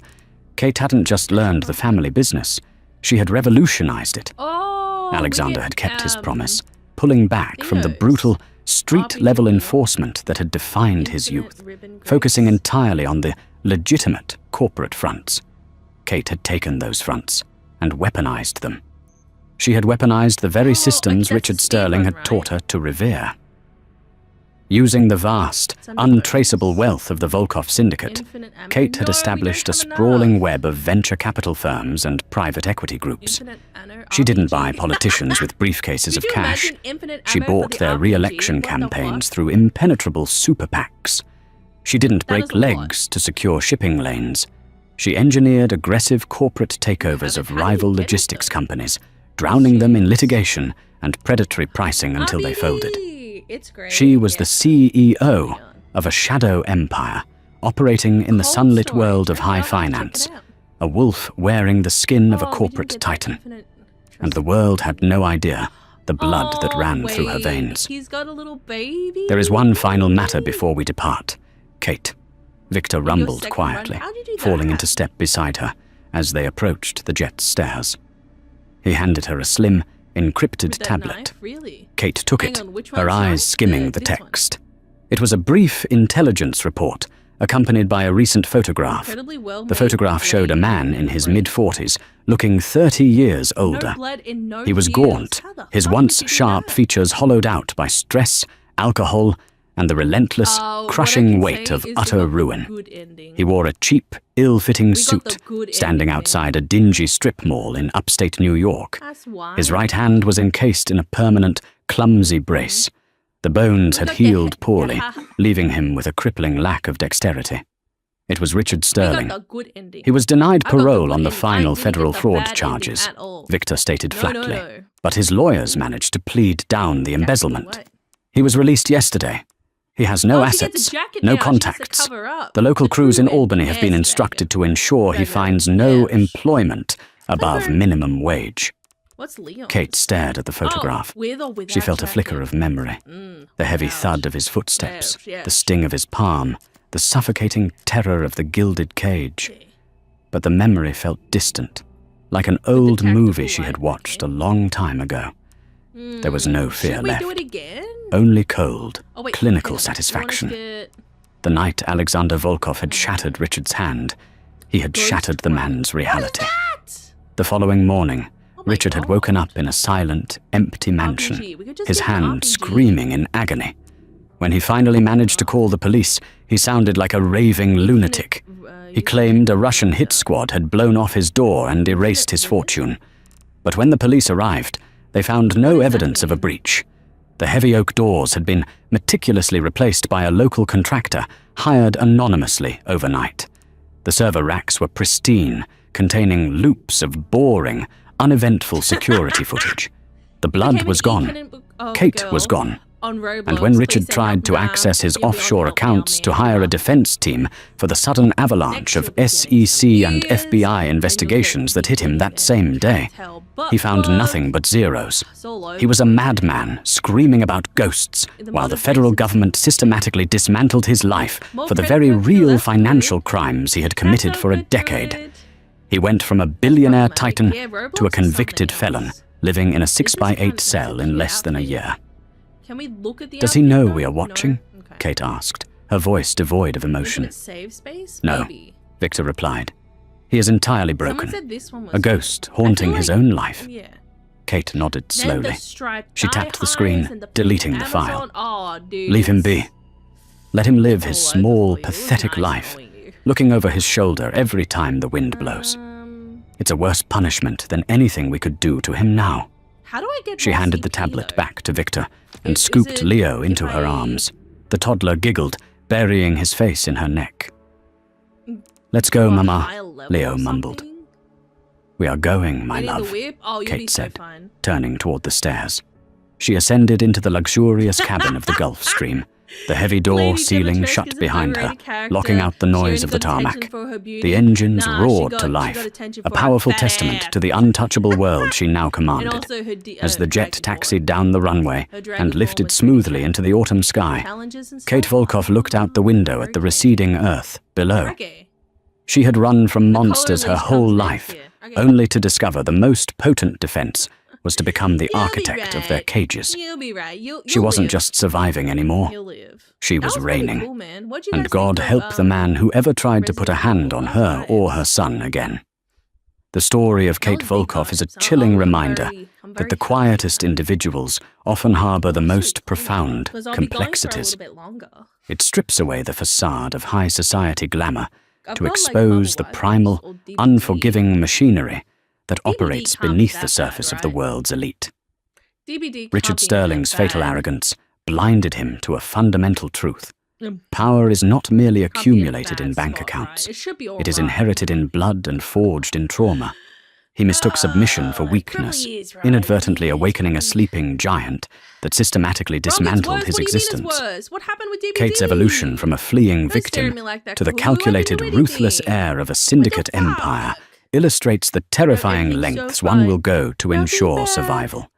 Speaker 1: Kate hadn't just learned the family business, she had revolutionized it.
Speaker 2: Oh,
Speaker 1: Alexander
Speaker 2: we
Speaker 1: had
Speaker 2: get,
Speaker 1: kept his promise, pulling back from the
Speaker 2: fingers.
Speaker 1: brutal, street-level
Speaker 2: RBG.
Speaker 1: enforcement that had defined his
Speaker 2: Infinite
Speaker 1: youth,
Speaker 2: ribbon grace.
Speaker 1: focusing entirely on the legitimate corporate fronts. Kate had taken those fronts and weaponized them. She had weaponized the very
Speaker 2: Oh,
Speaker 1: systems
Speaker 2: like
Speaker 1: Richard
Speaker 2: that's
Speaker 1: Sterling
Speaker 2: speedrun,
Speaker 1: had taught
Speaker 2: right?
Speaker 1: her to revere. Using the vast,
Speaker 2: It's under
Speaker 1: untraceable wealth of the Volkov syndicate,
Speaker 2: Infinite ammo.
Speaker 1: Kate had
Speaker 2: No, we
Speaker 1: established a
Speaker 2: don't have
Speaker 1: sprawling
Speaker 2: enough.
Speaker 1: web of venture capital firms and private equity groups.
Speaker 2: Infinite ammo,
Speaker 1: She didn't
Speaker 2: RPG.
Speaker 1: buy politicians with briefcases
Speaker 2: Could
Speaker 1: of
Speaker 2: you
Speaker 1: cash.
Speaker 2: imagine infinite
Speaker 1: She
Speaker 2: ammo for
Speaker 1: bought
Speaker 2: the
Speaker 1: their
Speaker 2: RPG?
Speaker 1: re-election
Speaker 2: What the
Speaker 1: campaigns
Speaker 2: fuck?
Speaker 1: through impenetrable super PACs. She didn't
Speaker 2: That
Speaker 1: break
Speaker 2: is a lot.
Speaker 1: legs to secure shipping lanes. She engineered aggressive corporate takeovers of
Speaker 2: How do you
Speaker 1: rival
Speaker 2: get
Speaker 1: logistics
Speaker 2: them?
Speaker 1: companies, drowning them in
Speaker 2: Jeez.
Speaker 1: litigation and predatory pricing until they
Speaker 2: RPG.
Speaker 1: folded.
Speaker 2: It's great.
Speaker 1: She was the
Speaker 2: Yeah.
Speaker 1: CEO of a shadow empire, operating in the
Speaker 2: Cold
Speaker 1: sunlit
Speaker 2: storage.
Speaker 1: world of
Speaker 2: Check it
Speaker 1: high
Speaker 2: out, check it
Speaker 1: finance,
Speaker 2: out.
Speaker 1: a wolf wearing the skin of
Speaker 2: Oh,
Speaker 1: a
Speaker 2: we didn't
Speaker 1: corporate
Speaker 2: get that
Speaker 1: titan.
Speaker 2: infinite
Speaker 1: And the world had no idea the blood that
Speaker 2: Oh,
Speaker 1: ran through her
Speaker 2: wait,
Speaker 1: veins.
Speaker 2: He's got a little baby.
Speaker 1: There is one final matter before we depart, Kate. Victor rumbled
Speaker 2: second
Speaker 1: quietly,
Speaker 2: run? How'd you do
Speaker 1: falling
Speaker 2: that?
Speaker 1: into step beside her as they approached the jet's stairs. He handed her a slim, encrypted
Speaker 2: With that
Speaker 1: tablet.
Speaker 2: knife? Really?
Speaker 1: Kate took
Speaker 2: Hang
Speaker 1: it,
Speaker 2: on, which
Speaker 1: her
Speaker 2: one?
Speaker 1: eyes
Speaker 2: Sorry?
Speaker 1: skimming the
Speaker 2: This one.
Speaker 1: text. It was a brief intelligence report, accompanied by a recent photograph.
Speaker 2: Incredibly well
Speaker 1: The photograph showed a man in his mid-40s, looking 30 years older.
Speaker 2: No blood in no
Speaker 1: He was
Speaker 2: tears.
Speaker 1: gaunt,
Speaker 2: How the
Speaker 1: his
Speaker 2: fuck
Speaker 1: once
Speaker 2: did you do
Speaker 1: sharp
Speaker 2: that?
Speaker 1: features hollowed out by stress, alcohol, and the relentless,
Speaker 2: What I
Speaker 1: crushing
Speaker 2: can
Speaker 1: weight
Speaker 2: say
Speaker 1: of
Speaker 2: is we
Speaker 1: utter
Speaker 2: got the
Speaker 1: ruin.
Speaker 2: good ending.
Speaker 1: He wore a cheap, ill-fitting
Speaker 2: We got the
Speaker 1: suit,
Speaker 2: good
Speaker 1: standing
Speaker 2: ending,
Speaker 1: outside a dingy strip mall in upstate New York.
Speaker 2: That's why.
Speaker 1: His right hand was encased in a permanent, clumsy brace. The bones had
Speaker 2: got the
Speaker 1: healed poorly,
Speaker 2: ha-
Speaker 1: leaving him with a crippling lack of dexterity. It was Richard
Speaker 2: We
Speaker 1: Sterling.
Speaker 2: got the good ending.
Speaker 1: He was denied
Speaker 2: I got the
Speaker 1: parole
Speaker 2: good
Speaker 1: on the
Speaker 2: ending. I
Speaker 1: final
Speaker 2: didn't
Speaker 1: federal
Speaker 2: get the
Speaker 1: fraud
Speaker 2: bad
Speaker 1: charges,
Speaker 2: ending at all.
Speaker 1: Victor stated
Speaker 2: No,
Speaker 1: flatly.
Speaker 2: no.
Speaker 1: But his lawyers managed to plead down the embezzlement.
Speaker 2: What?
Speaker 1: He was released yesterday. He has no
Speaker 2: Oh, she gets a
Speaker 1: assets,
Speaker 2: jacket
Speaker 1: no
Speaker 2: now. She gets to
Speaker 1: contacts.
Speaker 2: cover up.
Speaker 1: The local
Speaker 2: The
Speaker 1: crews
Speaker 2: true
Speaker 1: in Albany have been
Speaker 2: yes,
Speaker 1: instructed
Speaker 2: jacket.
Speaker 1: to ensure he
Speaker 2: Jacket.
Speaker 1: finds no
Speaker 2: Yeah.
Speaker 1: employment above
Speaker 2: Clever.
Speaker 1: minimum wage.
Speaker 2: What's Leon?
Speaker 1: Kate stared at the photograph.
Speaker 2: Oh, with or without
Speaker 1: She felt a
Speaker 2: jacket?
Speaker 1: flicker of memory. The heavy
Speaker 2: Ouch.
Speaker 1: thud of his footsteps,
Speaker 2: Ouch, yes.
Speaker 1: the sting of his palm, the suffocating terror of the gilded cage.
Speaker 2: Okay.
Speaker 1: But the memory felt distant, like an old
Speaker 2: tactical
Speaker 1: movie she had
Speaker 2: light,
Speaker 1: watched a
Speaker 2: okay.
Speaker 1: long time ago. There was no fear
Speaker 2: Should we
Speaker 1: left,
Speaker 2: do it again?
Speaker 1: only cold,
Speaker 2: Oh, wait,
Speaker 1: clinical
Speaker 2: hang on.
Speaker 1: satisfaction.
Speaker 2: You wanna get-
Speaker 1: The night Alexander Volkov had shattered Richard's hand, he had
Speaker 2: Ghost
Speaker 1: shattered the
Speaker 2: one.
Speaker 1: man's reality.
Speaker 2: That!
Speaker 1: The following morning,
Speaker 2: Oh my
Speaker 1: Richard had
Speaker 2: God.
Speaker 1: woken up in a silent, empty mansion,
Speaker 2: RPG. We could just
Speaker 1: his
Speaker 2: get an
Speaker 1: hand
Speaker 2: RPG.
Speaker 1: screaming in agony. When he finally managed to call the police, he sounded like a raving lunatic. He claimed a Russian hit squad had blown off his door and erased his fortune. But when the police arrived, they found no
Speaker 2: What does that
Speaker 1: evidence of a
Speaker 2: mean?
Speaker 1: breach. The heavy oak doors had been meticulously replaced by a local contractor hired anonymously overnight. The server racks were pristine, containing loops of boring, uneventful security footage. The blood was gone. Kate was gone. And when Richard tried to access his offshore accounts to hire a defense team for the sudden avalanche of SEC and FBI investigations that hit him that same day, he found nothing but zeros. He was a madman screaming about ghosts, while the federal government systematically dismantled his life for the very real financial crimes he had committed for a decade. He went from a billionaire titan to a convicted felon, living in a 6x8 cell in less than a year.
Speaker 2: Can we look at the
Speaker 1: Does he know
Speaker 2: outfit,
Speaker 1: we
Speaker 2: though?
Speaker 1: are watching?
Speaker 2: No? Okay.
Speaker 1: Kate asked, her voice devoid of emotion.
Speaker 2: Infinite save space?
Speaker 1: No.
Speaker 2: Maybe.
Speaker 1: Victor replied. He is entirely
Speaker 2: Someone
Speaker 1: broken.
Speaker 2: said this one was
Speaker 1: A ghost haunting
Speaker 2: feel
Speaker 1: his
Speaker 2: like-
Speaker 1: own life.
Speaker 2: Yeah.
Speaker 1: Kate nodded
Speaker 2: Then the
Speaker 1: slowly.
Speaker 2: striped
Speaker 1: She tapped the
Speaker 2: thigh
Speaker 1: screen,
Speaker 2: highs and the
Speaker 1: deleting the
Speaker 2: Amazon-
Speaker 1: file.
Speaker 2: Oh, dude.
Speaker 1: Leave him be. Let him live his
Speaker 2: All over
Speaker 1: small,
Speaker 2: for you. It was
Speaker 1: pathetic
Speaker 2: nice
Speaker 1: life,
Speaker 2: knowing you.
Speaker 1: looking over his shoulder every time the wind blows. It's a worse punishment than anything we could do to him now.
Speaker 2: How do I get
Speaker 1: She
Speaker 2: more
Speaker 1: handed the
Speaker 2: CP,
Speaker 1: tablet
Speaker 2: though?
Speaker 1: back to Victor and
Speaker 2: Is
Speaker 1: scooped
Speaker 2: it
Speaker 1: Leo
Speaker 2: if
Speaker 1: into her
Speaker 2: I-
Speaker 1: arms. The toddler giggled, burying his face in her neck. Let's go,
Speaker 2: Or a
Speaker 1: Mama,
Speaker 2: higher level
Speaker 1: Leo
Speaker 2: or
Speaker 1: mumbled.
Speaker 2: something?
Speaker 1: We are going, my
Speaker 2: Getting the
Speaker 1: love,
Speaker 2: whip? Oh, you'll be
Speaker 1: Kate
Speaker 2: so
Speaker 1: said,
Speaker 2: fine.
Speaker 1: turning toward the stairs. She ascended into the luxurious cabin of the Gulf Stream, the heavy door
Speaker 2: Lady
Speaker 1: sealing
Speaker 2: Demetrescu's
Speaker 1: shut
Speaker 2: an
Speaker 1: behind her,
Speaker 2: overrated character.
Speaker 1: locking out the
Speaker 2: She
Speaker 1: noise
Speaker 2: only
Speaker 1: of the
Speaker 2: got attention
Speaker 1: tarmac.
Speaker 2: for her beauty.
Speaker 1: The engines
Speaker 2: Nah, she
Speaker 1: roared
Speaker 2: got-
Speaker 1: to
Speaker 2: she
Speaker 1: life,
Speaker 2: got attention
Speaker 1: a
Speaker 2: for her
Speaker 1: powerful
Speaker 2: fat
Speaker 1: testament
Speaker 2: ass.
Speaker 1: to the untouchable world she now
Speaker 2: And
Speaker 1: commanded.
Speaker 2: also her
Speaker 1: As the jet
Speaker 2: dragon
Speaker 1: taxied
Speaker 2: boy.
Speaker 1: down the runway
Speaker 2: Her dragon
Speaker 1: and
Speaker 2: boy
Speaker 1: lifted
Speaker 2: was
Speaker 1: smoothly
Speaker 2: pretty
Speaker 1: into the autumn sky,
Speaker 2: Challenges and
Speaker 1: Kate
Speaker 2: stuff.
Speaker 1: Volkov looked out the window at the
Speaker 2: Okay.
Speaker 1: receding earth below.
Speaker 2: Okay.
Speaker 1: She had run from
Speaker 2: The color
Speaker 1: monsters her
Speaker 2: leash
Speaker 1: whole
Speaker 2: comes
Speaker 1: life,
Speaker 2: next year. Okay.
Speaker 1: only to discover the most potent defense was to become the
Speaker 2: You'll be
Speaker 1: architect of their
Speaker 2: right.
Speaker 1: cages.
Speaker 2: You'll be right.
Speaker 1: She wasn't just surviving anymore.
Speaker 2: You'll live.
Speaker 1: She
Speaker 2: That
Speaker 1: was
Speaker 2: pretty
Speaker 1: reigning.
Speaker 2: Cool, man. What'd you
Speaker 1: And
Speaker 2: guys
Speaker 1: God
Speaker 2: think
Speaker 1: help
Speaker 2: of,
Speaker 1: the man who ever tried to put a
Speaker 2: Resident
Speaker 1: hand on
Speaker 2: Evil
Speaker 1: her or
Speaker 2: 5?
Speaker 1: her son again. The story of Kate
Speaker 2: That was big
Speaker 1: Volkov is a
Speaker 2: vibes.
Speaker 1: chilling
Speaker 2: I'm
Speaker 1: reminder
Speaker 2: very
Speaker 1: that the
Speaker 2: happy.
Speaker 1: quietest individuals often harbor the most profound
Speaker 2: 'Cause I'll be going for a
Speaker 1: complexities.
Speaker 2: little bit longer.
Speaker 1: It strips away the facade of high society glamour
Speaker 2: I've
Speaker 1: to
Speaker 2: got, like,
Speaker 1: expose the
Speaker 2: bubble wipes
Speaker 1: primal,
Speaker 2: or DBD.
Speaker 1: unforgiving machinery that
Speaker 2: DBD
Speaker 1: operates
Speaker 2: can't be
Speaker 1: beneath
Speaker 2: that
Speaker 1: the surface
Speaker 2: bad,
Speaker 1: of the
Speaker 2: right?
Speaker 1: world's elite.
Speaker 2: DBD can't
Speaker 1: Richard
Speaker 2: be
Speaker 1: Sterling's
Speaker 2: that
Speaker 1: fatal
Speaker 2: bad.
Speaker 1: arrogance blinded him to a fundamental truth.
Speaker 2: Mm.
Speaker 1: Power is not merely
Speaker 2: Can't be a
Speaker 1: accumulated in
Speaker 2: bad
Speaker 1: bank
Speaker 2: spot,
Speaker 1: accounts.
Speaker 2: right? It should be
Speaker 1: It is
Speaker 2: alright.
Speaker 1: inherited in blood and forged in trauma. He mistook submission for
Speaker 2: it
Speaker 1: weakness,
Speaker 2: probably is, right?
Speaker 1: inadvertently
Speaker 2: It is,
Speaker 1: awakening a
Speaker 2: right?
Speaker 1: sleeping giant that systematically
Speaker 2: Wrong, it's
Speaker 1: dismantled
Speaker 2: worse.
Speaker 1: his
Speaker 2: What do you mean
Speaker 1: existence.
Speaker 2: it's worse? What happened with DBD?
Speaker 1: Kate's evolution from a fleeing
Speaker 2: Don't stare at
Speaker 1: victim
Speaker 2: me like that,
Speaker 1: to the
Speaker 2: Kahoot. I didn't
Speaker 1: calculated,
Speaker 2: do
Speaker 1: ruthless
Speaker 2: anything.
Speaker 1: heir of a syndicate
Speaker 2: What the
Speaker 1: empire
Speaker 2: fuck?
Speaker 1: illustrates the terrifying
Speaker 2: Everything's so
Speaker 1: lengths one
Speaker 2: fine.
Speaker 1: will go to
Speaker 2: Nothing
Speaker 1: ensure
Speaker 2: bad
Speaker 1: survival.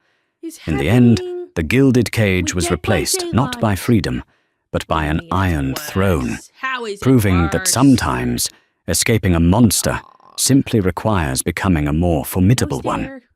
Speaker 2: is
Speaker 1: In the end,
Speaker 2: happening.
Speaker 1: the gilded cage
Speaker 2: We
Speaker 1: was
Speaker 2: get by
Speaker 1: replaced not by
Speaker 2: daylight.
Speaker 1: freedom, but by an
Speaker 2: It's
Speaker 1: iron
Speaker 2: worse.
Speaker 1: throne,
Speaker 2: How is it
Speaker 1: proving that
Speaker 2: worse?
Speaker 1: sometimes escaping a monster simply requires becoming a more formidable
Speaker 2: I'm
Speaker 1: one.
Speaker 2: scared.